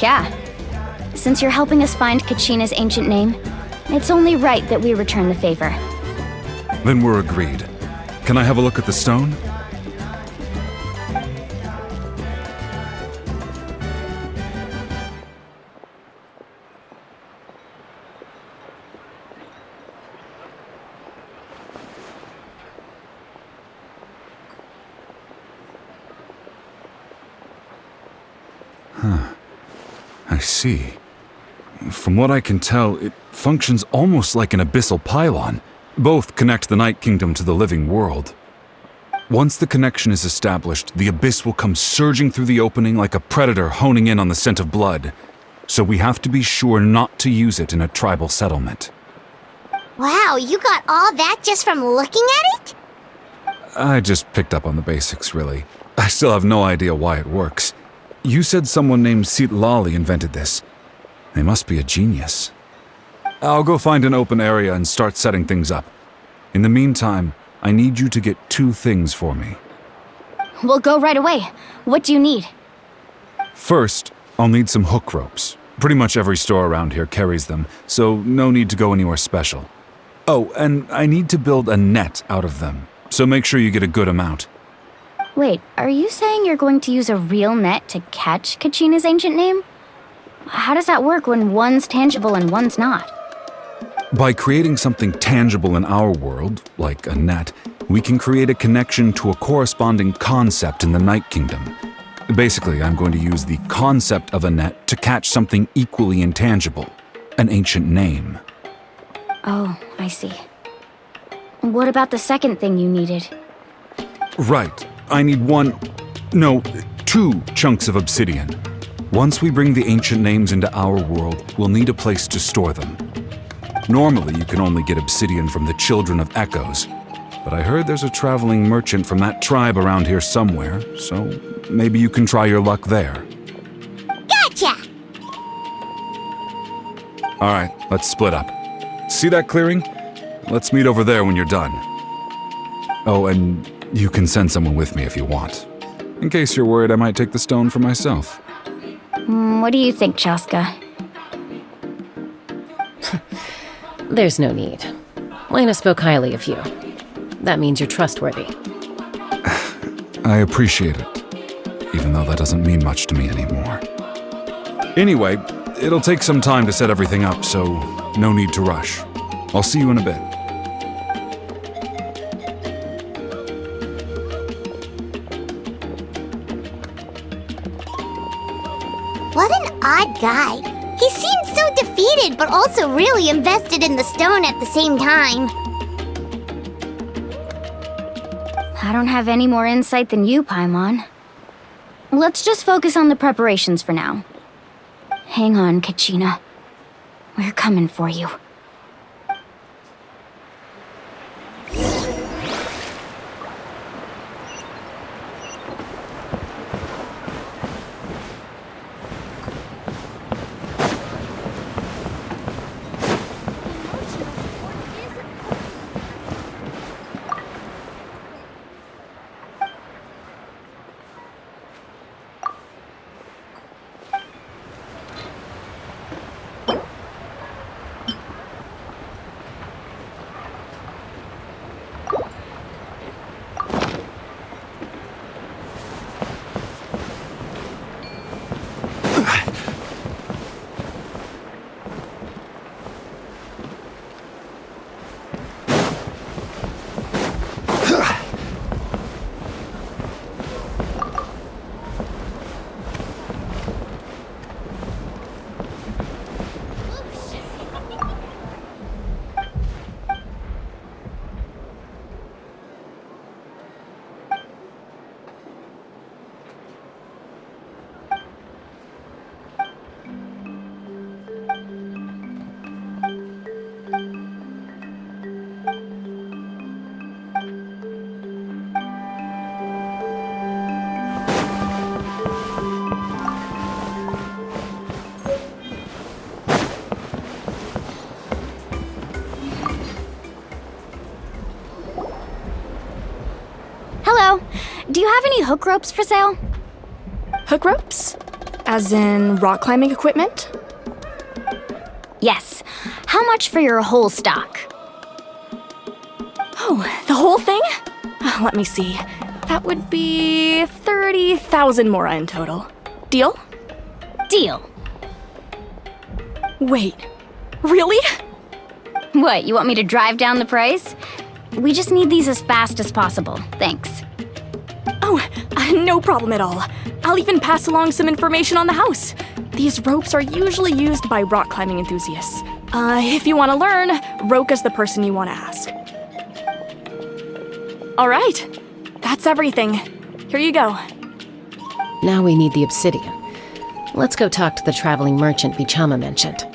Yeah. Since you're helping us find Kachina's ancient name, it's only right that we return the favor. Then we're agreed. Can I have a look at the stone? I see. From what I can tell, it functions almost like an abyssal pylon. Both connect the Night Kingdom to the living world. Once the connection is established, the abyss will come surging through the opening like a predator honing in on the scent of blood. So we have to be sure not to use it in a tribal settlement. Wow, you got all that just from looking at it? I just picked up on the basics, really. I still have no idea why it works. You said someone named Lali invented this. They must be a genius. I'll go find an open area and start setting things up. In the meantime, I need you to get 2 things for me. We'll go right away. What do you need? First, I'll need some hook ropes. Pretty much every store around here carries them, so no need to go anywhere special. Oh, and I need to build a net out of them, so make sure you get a good amount. Wait, are you saying you're going to use a real net to catch Kachina's ancient name? How does that work when one's tangible and one's not? By creating something tangible in our world, like a net, we can create a connection to a corresponding concept in the Night Kingdom. Basically, I'm going to use the concept of a net to catch something equally intangible, an ancient name. Oh, I see. What about the second thing you needed? Right. I need 2 chunks of obsidian. Once we bring the ancient names into our world, we'll need a place to store them. Normally, you can only get obsidian from the Children of Echoes, but I heard there's a traveling merchant from that tribe around here somewhere, so maybe you can try your luck there. Gotcha! Alright, let's split up. See that clearing? Let's meet over there when you're done. Oh, and you can send someone with me if you want. In case you're worried I might take the stone for myself. What do you think, Chaska? There's no need. Lena spoke highly of you. That means you're trustworthy. I appreciate it, even though that doesn't mean much to me anymore. Anyway, it'll take some time to set everything up, so no need to rush. I'll see you in a bit. What an odd guy. He seemed so defeated, but also really invested in the stone at the same time. I don't have any more insight than you, Paimon. Let's just focus on the preparations for now. Hang on, Kachina. We're coming for you. Hello. Do you have any hook ropes for sale? Hook ropes? As in rock climbing equipment? Yes. How much for your whole stock? Oh, the whole thing? Let me see. That would be 30,000 mora in total. Deal? Deal. Wait, really? What, you want me to drive down the price? We just need these as fast as possible. Thanks. Oh, no problem at all. I'll even pass along some information on the house. These ropes are usually used by rock climbing enthusiasts. If you want to learn, Roka's the person you want to ask. All right, that's everything. Here you go. Now we need the obsidian. Let's go talk to the traveling merchant Vichama mentioned.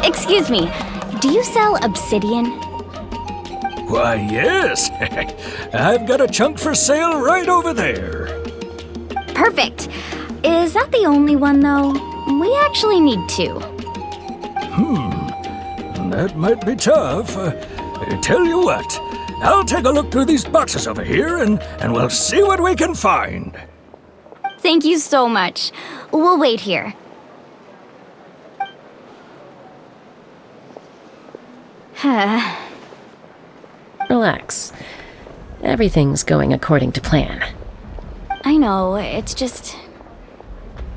Excuse me, do you sell obsidian? Why, yes. I've got a chunk for sale right over there. Perfect. Is that the only one, though? We actually need two. That might be tough. Tell you what, I'll take a look through these boxes over here and we'll see what we can find. Thank you so much. We'll wait here. Relax. Everything's going according to plan. I know, it's just...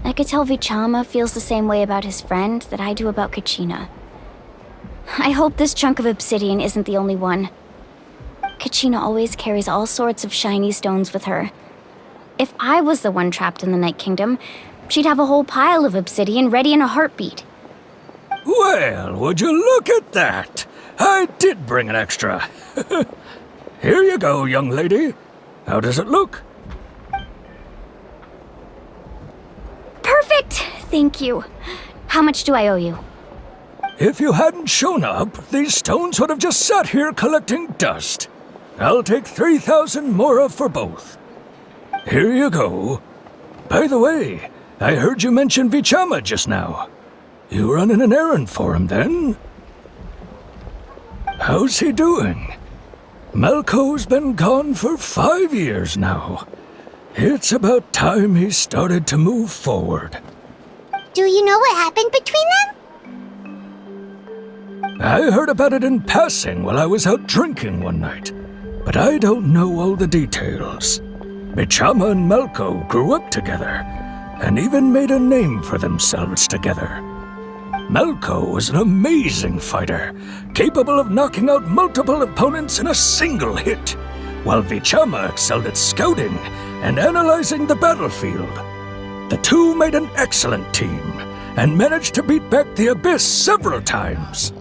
I could tell Vichama feels the same way about his friend that I do about Kachina. I hope this chunk of obsidian isn't the only one. Kachina always carries all sorts of shiny stones with her. If I was the one trapped in the Night Kingdom, she'd have a whole pile of obsidian ready in a heartbeat. Well, would you look at that? I did bring an extra. Here you go, young lady. How does it look? Perfect! Thank you. How much do I owe you? If you hadn't shown up, these stones would have just sat here collecting dust. I'll take 3,000 mora for both. Here you go. By the way, I heard you mention Vichama just now. You running an errand for him, then? How's he doing? Malco's been gone for 5 years now. It's about time he started to move forward. Do you know what happened between them? I heard about it in passing while I was out drinking one night, but I don't know all the details. Vichama and Malco grew up together, and even made a name for themselves together. Malco was an amazing fighter, capable of knocking out multiple opponents in a single hit, while Vichama excelled at scouting and analyzing the battlefield. The two made an excellent team, and managed to beat back the Abyss several times.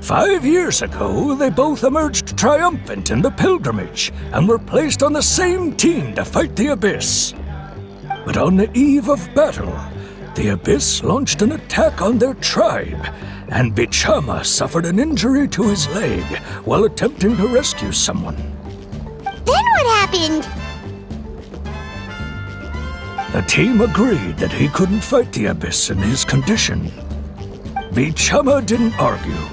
5 years ago, they both emerged triumphant in the pilgrimage, and were placed on the same team to fight the Abyss. But on the eve of battle, the Abyss launched an attack on their tribe, and Vichama suffered an injury to his leg while attempting to rescue someone. Then what happened? The team agreed that he couldn't fight the Abyss in his condition. Vichama didn't argue.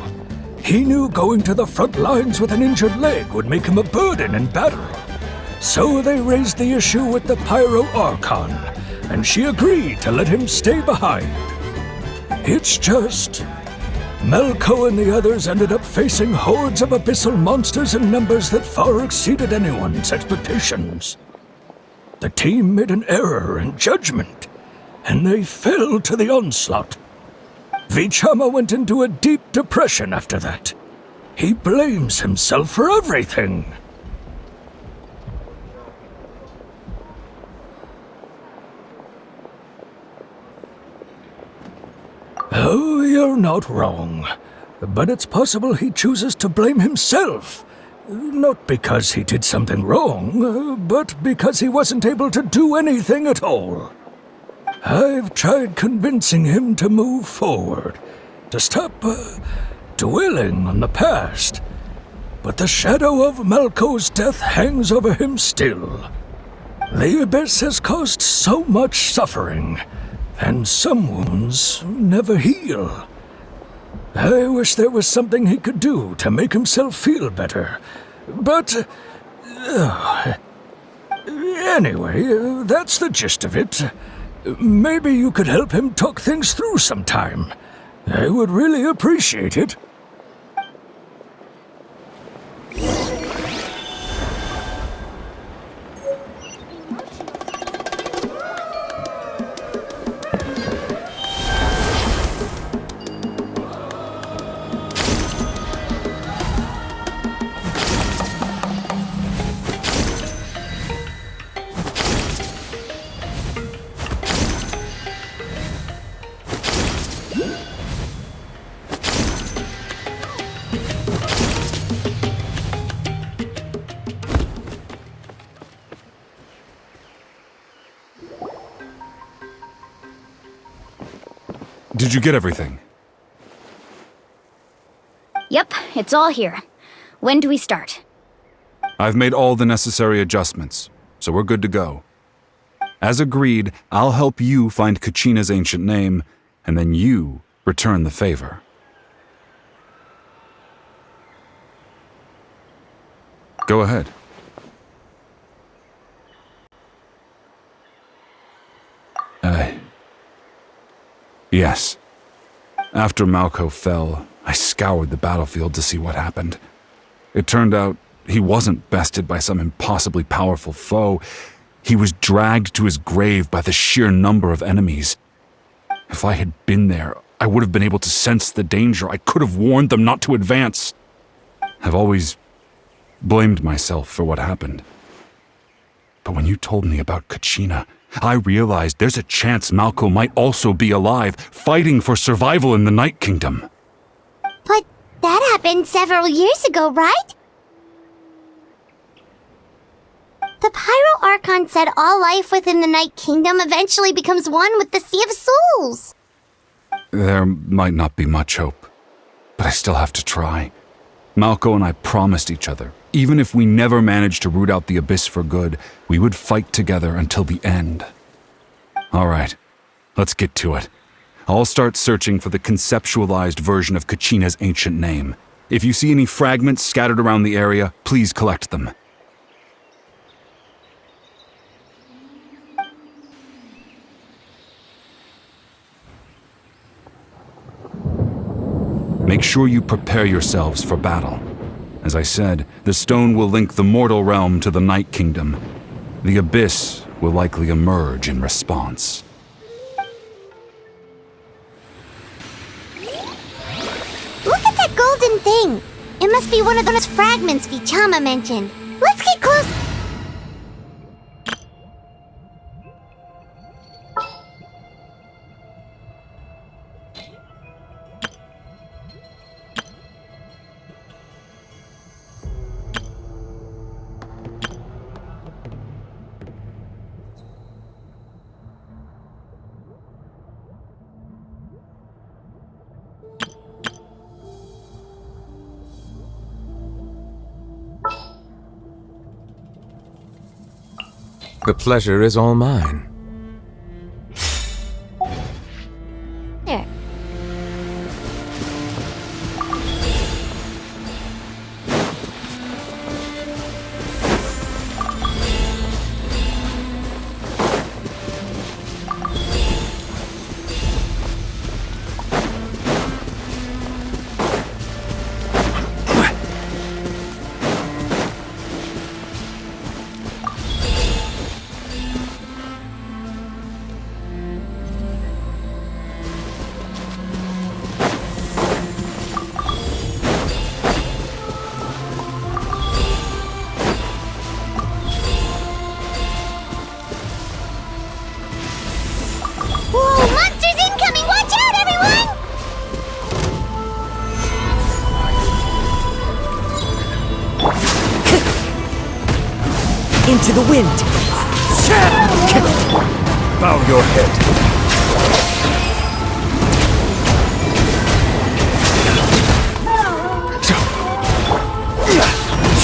He knew going to the front lines with an injured leg would make him a burden in battle. So they raised the issue with the Pyro Archon, and she agreed to let him stay behind. It's just... Malco and the others ended up facing hordes of abyssal monsters in numbers that far exceeded anyone's expectations. The team made an error in judgment, and they fell to the onslaught. Vichama went into a deep depression after that. He blames himself for everything. Oh, you're not wrong. But it's possible he chooses to blame himself. Not because he did something wrong, but because he wasn't able to do anything at all. I've tried convincing him to move forward, to stop dwelling on the past. but the shadow of Malco's death hangs over him still. The Abyss has caused so much suffering, and some wounds never heal. I wish there was something he could do to make himself feel better, but... anyway, that's the gist of it. Maybe you could help him talk things through sometime. I would really appreciate it. Did you get everything? Yep, it's all here. When do we start? I've made all the necessary adjustments, so we're good to go. As agreed, I'll help you find Kachina's ancient name, and then you return the favor. Go ahead. Yes. After Malco fell, I scoured the battlefield to see what happened. It turned out he wasn't bested by some impossibly powerful foe. He was dragged to his grave by the sheer number of enemies. If I had been there, I would have been able to sense the danger. I could have warned them not to advance. I've always blamed myself for what happened. But when you told me about Kachina, I realized there's a chance Malco might also be alive, fighting for survival in the Night Kingdom. But that happened several years ago, right? The Pyro Archon said all life within the Night Kingdom eventually becomes one with the Sea of Souls. There might not be much hope, but I still have to try. Malco and I promised each other, even if we never managed to root out the Abyss for good, we would fight together until the end. All right, let's get to it. I'll start searching for the conceptualized version of Kachina's ancient name. If you see any fragments scattered around the area, please collect them. Make sure you prepare yourselves for battle. As I said, the stone will link the mortal realm to the Night Kingdom. The Abyss will likely emerge in response. Look at that golden thing! It must be one of those fragments Vichama mentioned. Let's get close! The pleasure is all mine. There. Into the wind! Bow your head.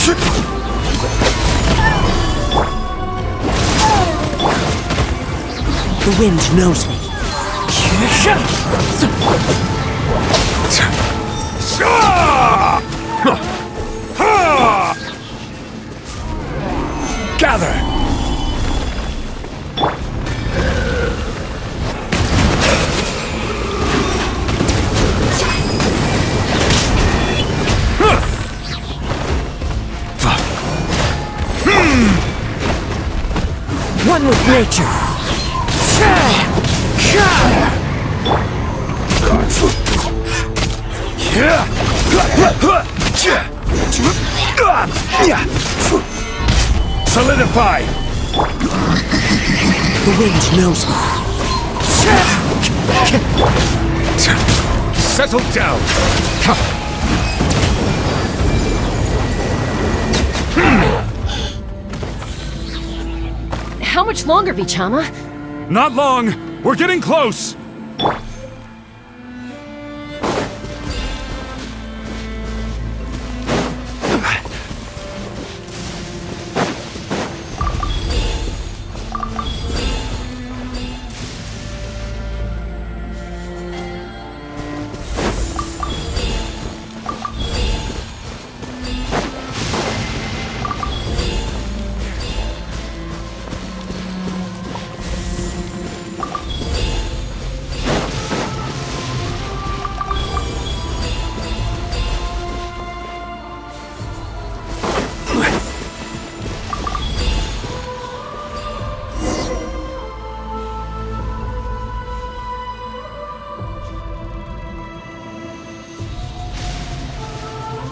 The wind knows me. Gather! One with nature. Solidify! The wind knows me. Settle down! How much longer, Vichama? Not long! We're getting close!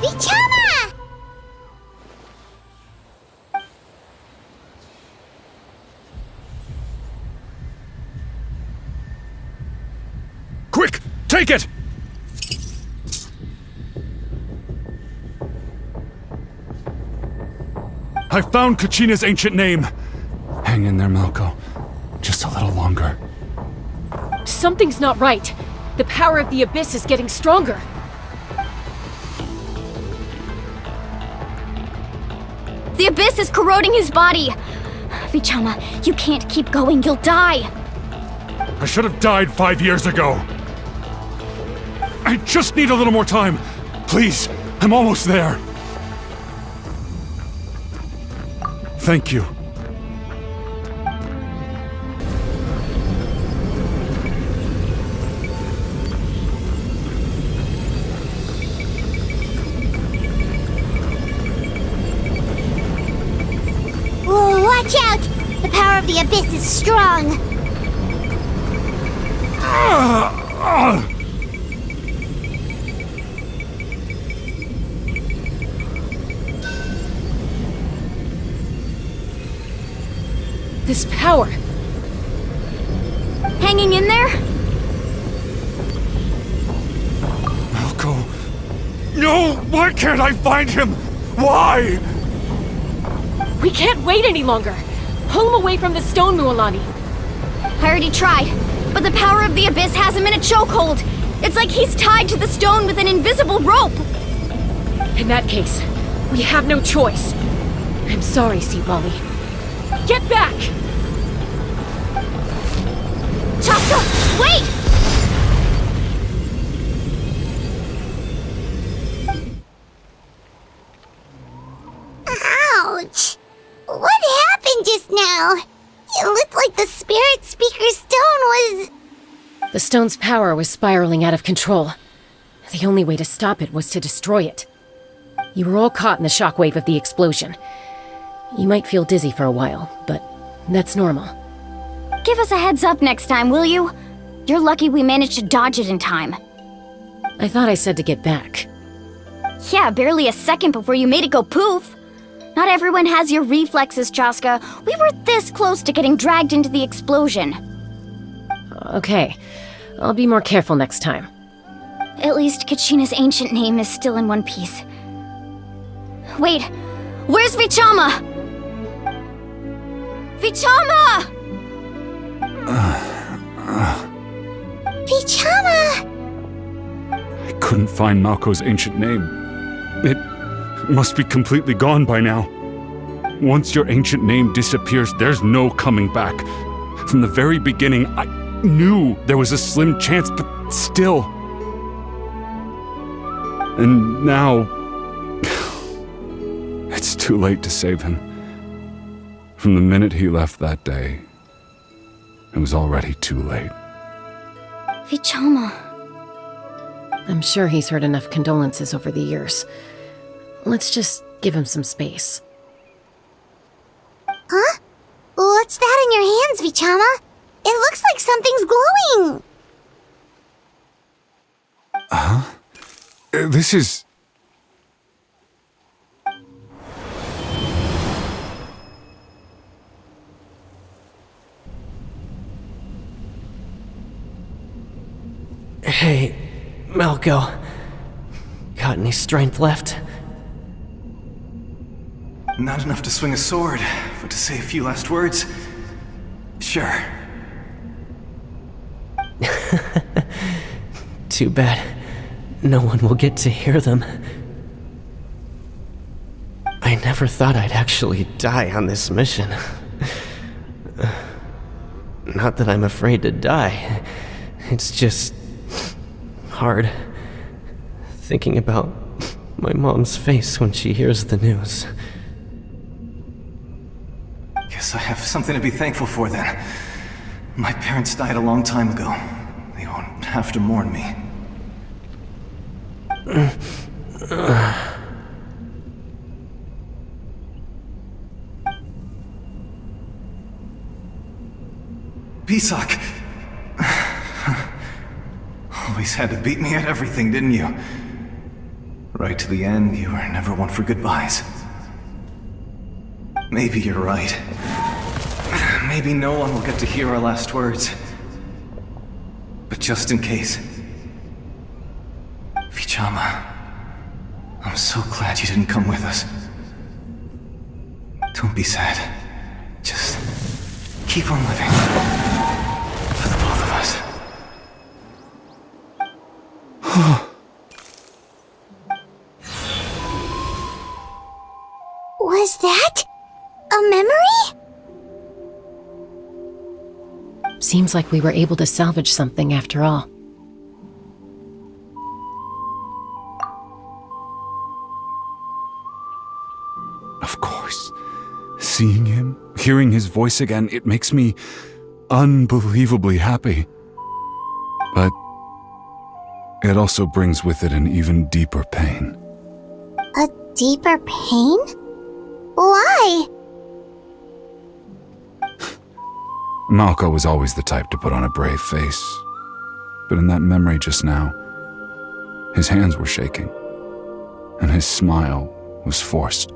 Vichama! Quick! Take it! I found Kachina's ancient name. Hang in there, Malko. Just a little longer. Something's not right. The power of the Abyss is getting stronger. The Abyss is corroding his body! Vichama, you can't keep going, you'll die! I should have died 5 years ago. I just need a little more time. Please, I'm almost there. Thank you. Whoa, watch out! The power of the Abyss is strong. This power. Hanging in there? Malko. No! Why can't I find him? Why? We can't wait any longer. Pull him away from the stone, Mualani. I already tried, but the power of the Abyss has him in a chokehold. It's like he's tied to the stone with an invisible rope. In that case, we have no choice. I'm sorry, Seawally. Get back! Chaska, wait! Ouch! What happened just now? It looked like the Spirit Speaker's stone was... The stone's power was spiraling out of control. The only way to stop it was to destroy it. You were all caught in the shockwave of the explosion. You might feel dizzy for a while, but that's normal. Give us a heads up next time, will you? You're lucky we managed to dodge it in time. I thought I said to get back. Yeah, barely a second before you made it go poof. Not everyone has your reflexes, Chaska. We were this close to getting dragged into the explosion. Okay, I'll be more careful next time. At least Kachina's ancient name is still in one piece. Wait, where's Vichama? Vichama! Vichama! I couldn't find Malko's ancient name. must be completely gone by now. Once your ancient name disappears, there's no coming back. From the very beginning, I knew there was a slim chance, but still. And now, it's too late to save him. From the minute he left that day, it was already too late. Vichama. I'm sure he's heard enough condolences over the years. Let's just give him some space. Huh? What's that in your hands, Vichama? It looks like something's glowing! Huh? This is... Hey, Malco. Got any strength left? Not enough to swing a sword, but to say a few last words? Sure. Too bad. No one will get to hear them. I never thought I'd actually die on this mission. Not that I'm afraid to die. It's just... hard. Thinking about my mom's face when she hears the news. Guess I have something to be thankful for then. My parents died a long time ago. They won't have to mourn me. Pisak! Always had to beat me at everything, didn't you? Right to the end, you were never one for goodbyes. Maybe you're right. Maybe no one will get to hear our last words. But just in case... Vichama, I'm so glad you didn't come with us. Don't be sad. Just keep on living. For the both of us. Was that a memory? Seems like we were able to salvage something after all. Of course. Seeing him, hearing his voice again, it makes me unbelievably happy. But it also brings with it an even deeper pain. A deeper pain? Why? Malco was always the type to put on a brave face. But in that memory just now, his hands were shaking, and his smile was forced.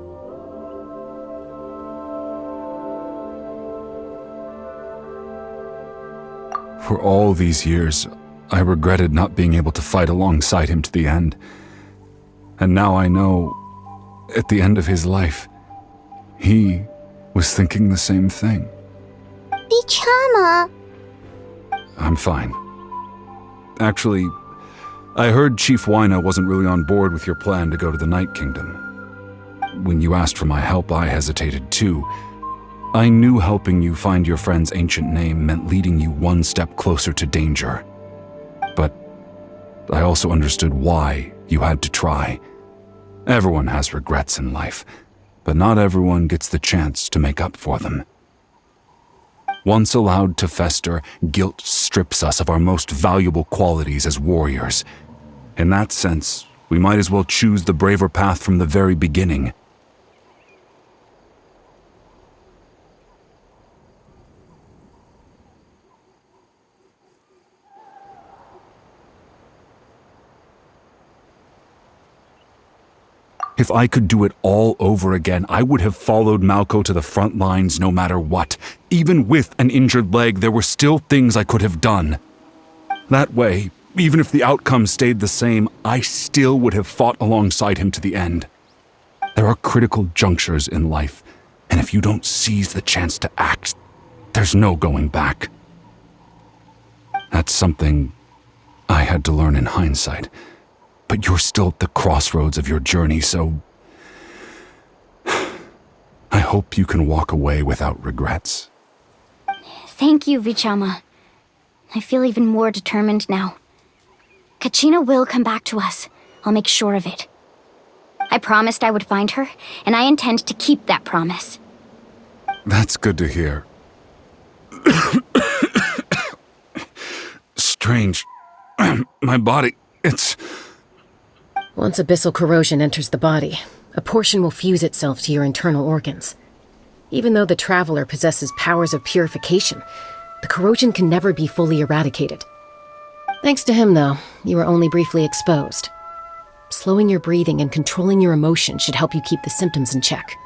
For all these years, I regretted not being able to fight alongside him to the end. And now I know, at the end of his life, he was thinking the same thing. Vichama. I'm fine. Actually, I heard Chief Wyna wasn't really on board with your plan to go to the Night Kingdom. When you asked for my help, I hesitated too. I knew helping you find your friend's ancient name meant leading you one step closer to danger. But I also understood why you had to try. Everyone has regrets in life, but not everyone gets the chance to make up for them. Once allowed to fester, guilt strips us of our most valuable qualities as warriors. In that sense, we might as well choose the braver path from the very beginning. If I could do it all over again, I would have followed Malco to the front lines no matter what. Even with an injured leg, there were still things I could have done. That way, even if the outcome stayed the same, I still would have fought alongside him to the end. There are critical junctures in life, and if you don't seize the chance to act, there's no going back. That's something I had to learn in hindsight. But you're still at the crossroads of your journey, so hope you can walk away without regrets. Thank you, Vichama. I feel even more determined now. Kachina will come back to us. I'll make sure of it. I promised I would find her, and I intend to keep that promise. That's good to hear. Strange. My body, it's... Once abyssal corrosion enters the body, a portion will fuse itself to your internal organs. Even though the Traveler possesses powers of purification, the corrosion can never be fully eradicated. Thanks to him, though, you were only briefly exposed. Slowing your breathing and controlling your emotion should help you keep the symptoms in check.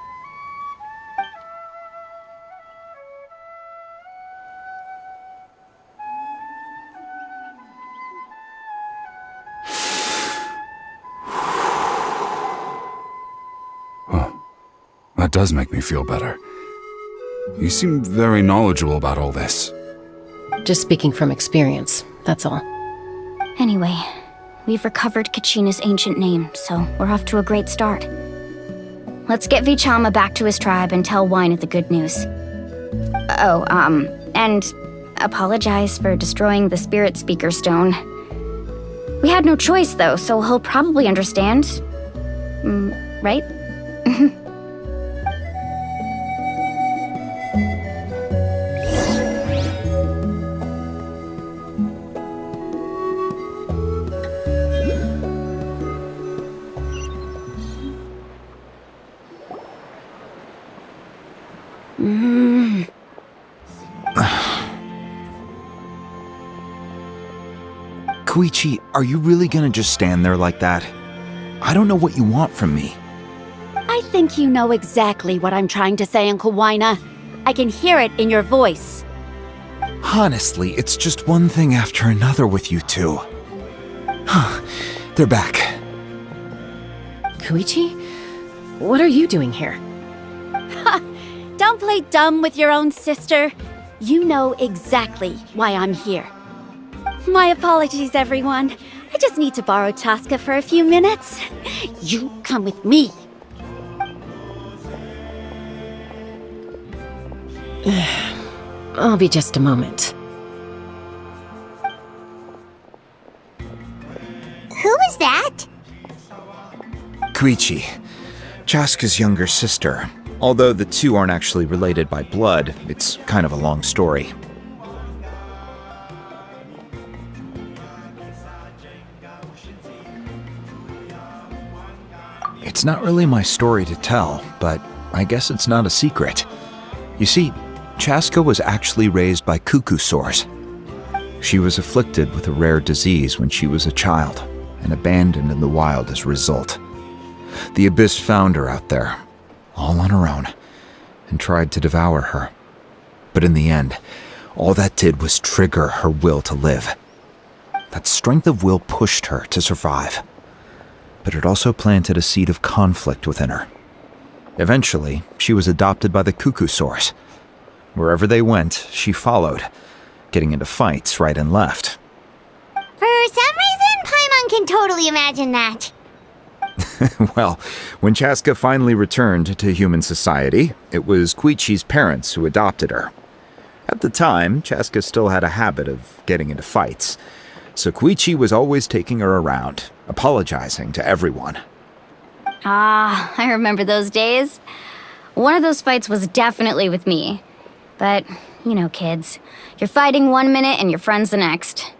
That does make me feel better. You seem very knowledgeable about all this. Just speaking from experience, that's all. Anyway, we've recovered Kachina's ancient name, so we're off to a great start. Let's get Vichama back to his tribe and tell Wyneth the good news. Oh, and apologize for destroying the Spirit Speaker Stone. We had no choice, though, so he'll probably understand. Right? Koichi, are you really gonna just stand there like that? I don't know what you want from me. I think you know exactly what I'm trying to say, Uncle Wyna. I can hear it in your voice. Honestly, it's just one thing after another with you two. They're back. Koichi? What are you doing here? Don't play dumb with your own sister. You know exactly why I'm here. My apologies, everyone. I just need to borrow Chaska for a few minutes. You come with me. I'll be just a moment. Who is that? Koichi, Chaska's younger sister. Although the two aren't actually related by blood, it's kind of a long story. It's not really my story to tell, but I guess it's not a secret. You see, Chaska was actually raised by cuckoo sores. She was afflicted with a rare disease when she was a child, and abandoned in the wild as a result. The Abyss found her out there, all on her own, and tried to devour her. But in the end, all that did was trigger her will to live. That strength of will pushed her to survive. But it also planted a seed of conflict within her. Eventually, she was adopted by the cuckoo sores. Wherever they went, she followed, getting into fights right and left. For some reason, Paimon can totally imagine that. Well, when Chaska finally returned to human society, it was Koichi's parents who adopted her. At the time, Chaska still had a habit of getting into fights, so Koichi was always taking her around, apologizing to everyone. Ah, I remember those days. One of those fights was definitely with me. But, you know, kids. You're fighting one minute and your friend's the next.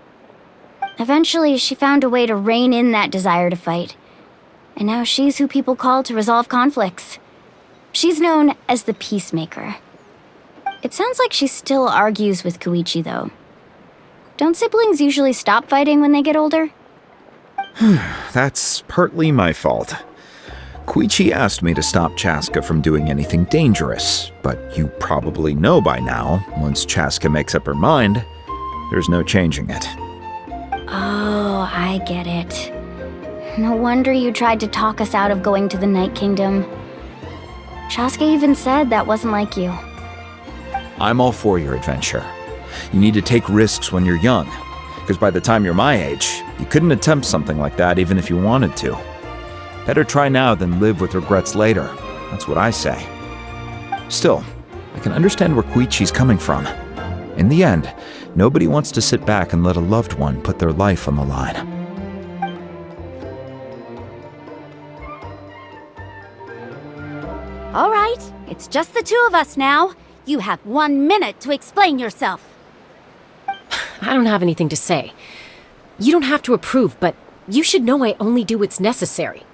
Eventually, she found a way to rein in that desire to fight. And now she's who people call to resolve conflicts. She's known as the Peacemaker. It sounds like she still argues with Koichi, though. Don't siblings usually stop fighting when they get older? That's partly my fault. Koichi asked me to stop Chaska from doing anything dangerous, but you probably know by now, once Chaska makes up her mind, there's no changing it. Oh, I get it. No wonder you tried to talk us out of going to the Night Kingdom. Chaska even said that wasn't like you. I'm all for your adventure. You need to take risks when you're young, because by the time you're my age, you couldn't attempt something like that even if you wanted to. Better try now than live with regrets later. That's what I say. Still, I can understand where Koichi's coming from. In the end, nobody wants to sit back and let a loved one put their life on the line. All right, it's just the two of us now. You have 1 minute to explain yourself. I don't have anything to say. You don't have to approve, but you should know I only do what's necessary.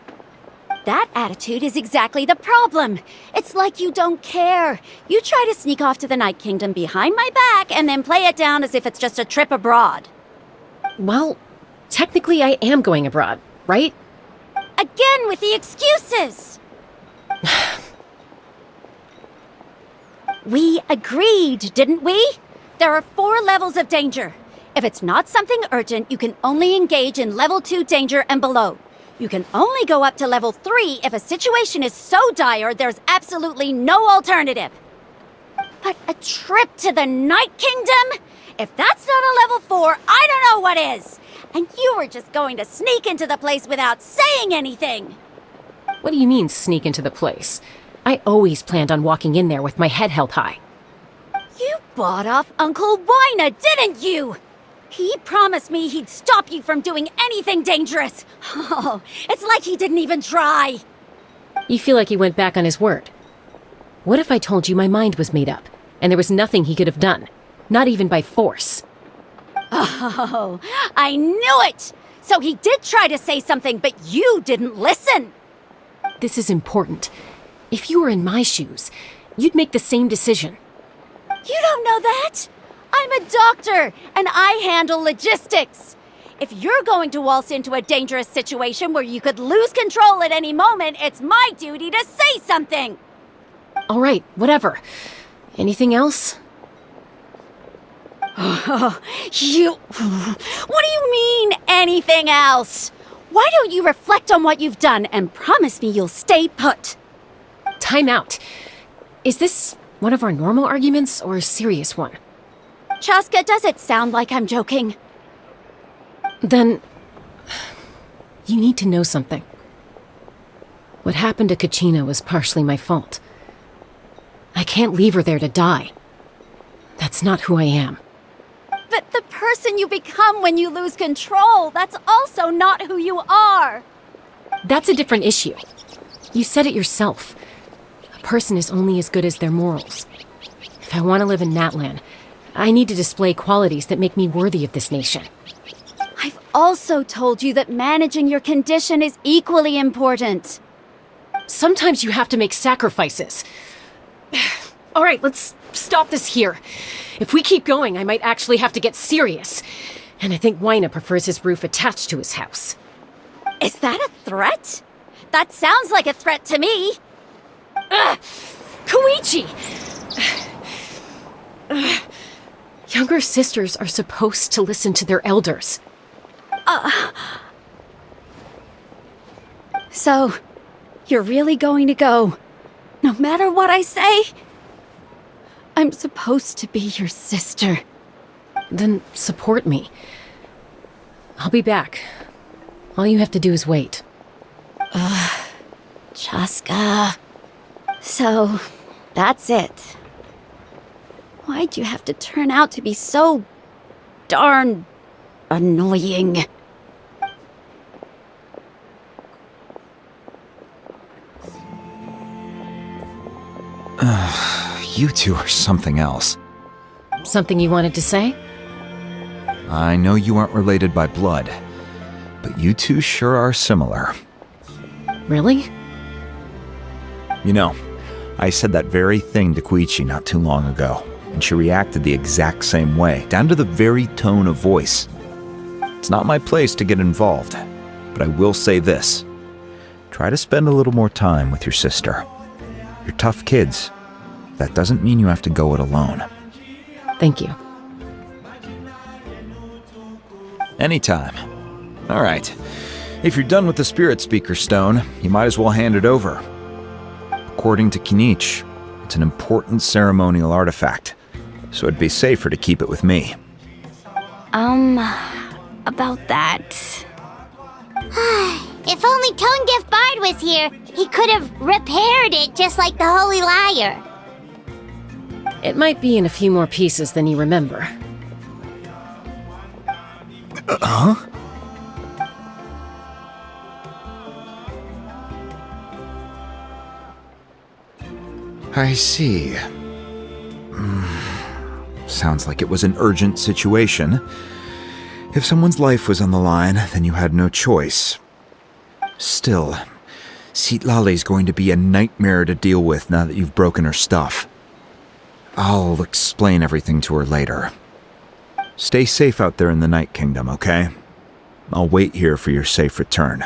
That attitude is exactly the problem. It's like you don't care. You try to sneak off to the Night Kingdom behind my back and then play it down as if it's just a trip abroad. Well, technically I am going abroad, right? Again with the excuses! We agreed, didn't we? There are 4 levels of danger. If it's not something urgent, you can only engage in level 2 danger and below. You can only go up to level 3 if a situation is so dire there's absolutely no alternative. But a trip to the Night Kingdom? If that's not a level 4, I don't know what is. And you were just going to sneak into the place without saying anything. What do you mean, sneak into the place? I always planned on walking in there with my head held high. You bought off Uncle Wina, didn't you? He promised me he'd stop you from doing anything dangerous. Oh, it's like he didn't even try. You feel like he went back on his word. What if I told you my mind was made up, and there was nothing he could have done? Not even by force. Oh, I knew it! So he did try to say something, but you didn't listen. This is important. If you were in my shoes, you'd make the same decision. You don't know that? I'm a doctor, and I handle logistics. If you're going to waltz into a dangerous situation where you could lose control at any moment, it's my duty to say something. All right, whatever. Anything else? What do you mean, anything else? Why don't you reflect on what you've done and promise me you'll stay put? Time out. Is this one of our normal arguments or a serious one? Chaska, does it sound like I'm joking? Then, you need to know something. What happened to Kachina was partially my fault. I can't leave her there to die. That's not who I am. But the person you become when you lose control, that's also not who you are. That's a different issue. You said it yourself. A person is only as good as their morals. If I want to live in Natlan, I need to display qualities that make me worthy of this nation. I've also told you that managing your condition is equally important. Sometimes you have to make sacrifices. All right, let's stop this here. If we keep going, I might actually have to get serious. And I think Wina prefers his roof attached to his house. Is that a threat? That sounds like a threat to me. Koichi! Younger sisters are supposed to listen to their elders. So, you're really going to go, no matter what I say? I'm supposed to be your sister. Then support me. I'll be back. All you have to do is wait. Chaska. So, that's it. Why'd you have to turn out to be so darn annoying? You two are something else. Something you wanted to say? I know you aren't related by blood, but you two sure are similar. Really? You know, I said that very thing to Koichi not too long ago, and she reacted the exact same way, down to the very tone of voice. It's not my place to get involved, but I will say this. Try to spend a little more time with your sister. You're tough kids. That doesn't mean you have to go it alone. Thank you. Anytime. All right. If you're done with the Spirit Speaker Stone, you might as well hand it over. According to Kinich, it's an important ceremonial artifact, so it'd be safer to keep it with me. About that. If only Tone Deaf Bard was here, he could have repaired it just like the Holy Liar. It might be in a few more pieces than you remember. Huh? I see. Sounds like it was an urgent situation. If someone's life was on the line, then you had no choice. Still, Citlali's going to be a nightmare to deal with now that you've broken her stuff. I'll explain everything to her later. Stay safe out there in the Night Kingdom, okay? I'll wait here for your safe return.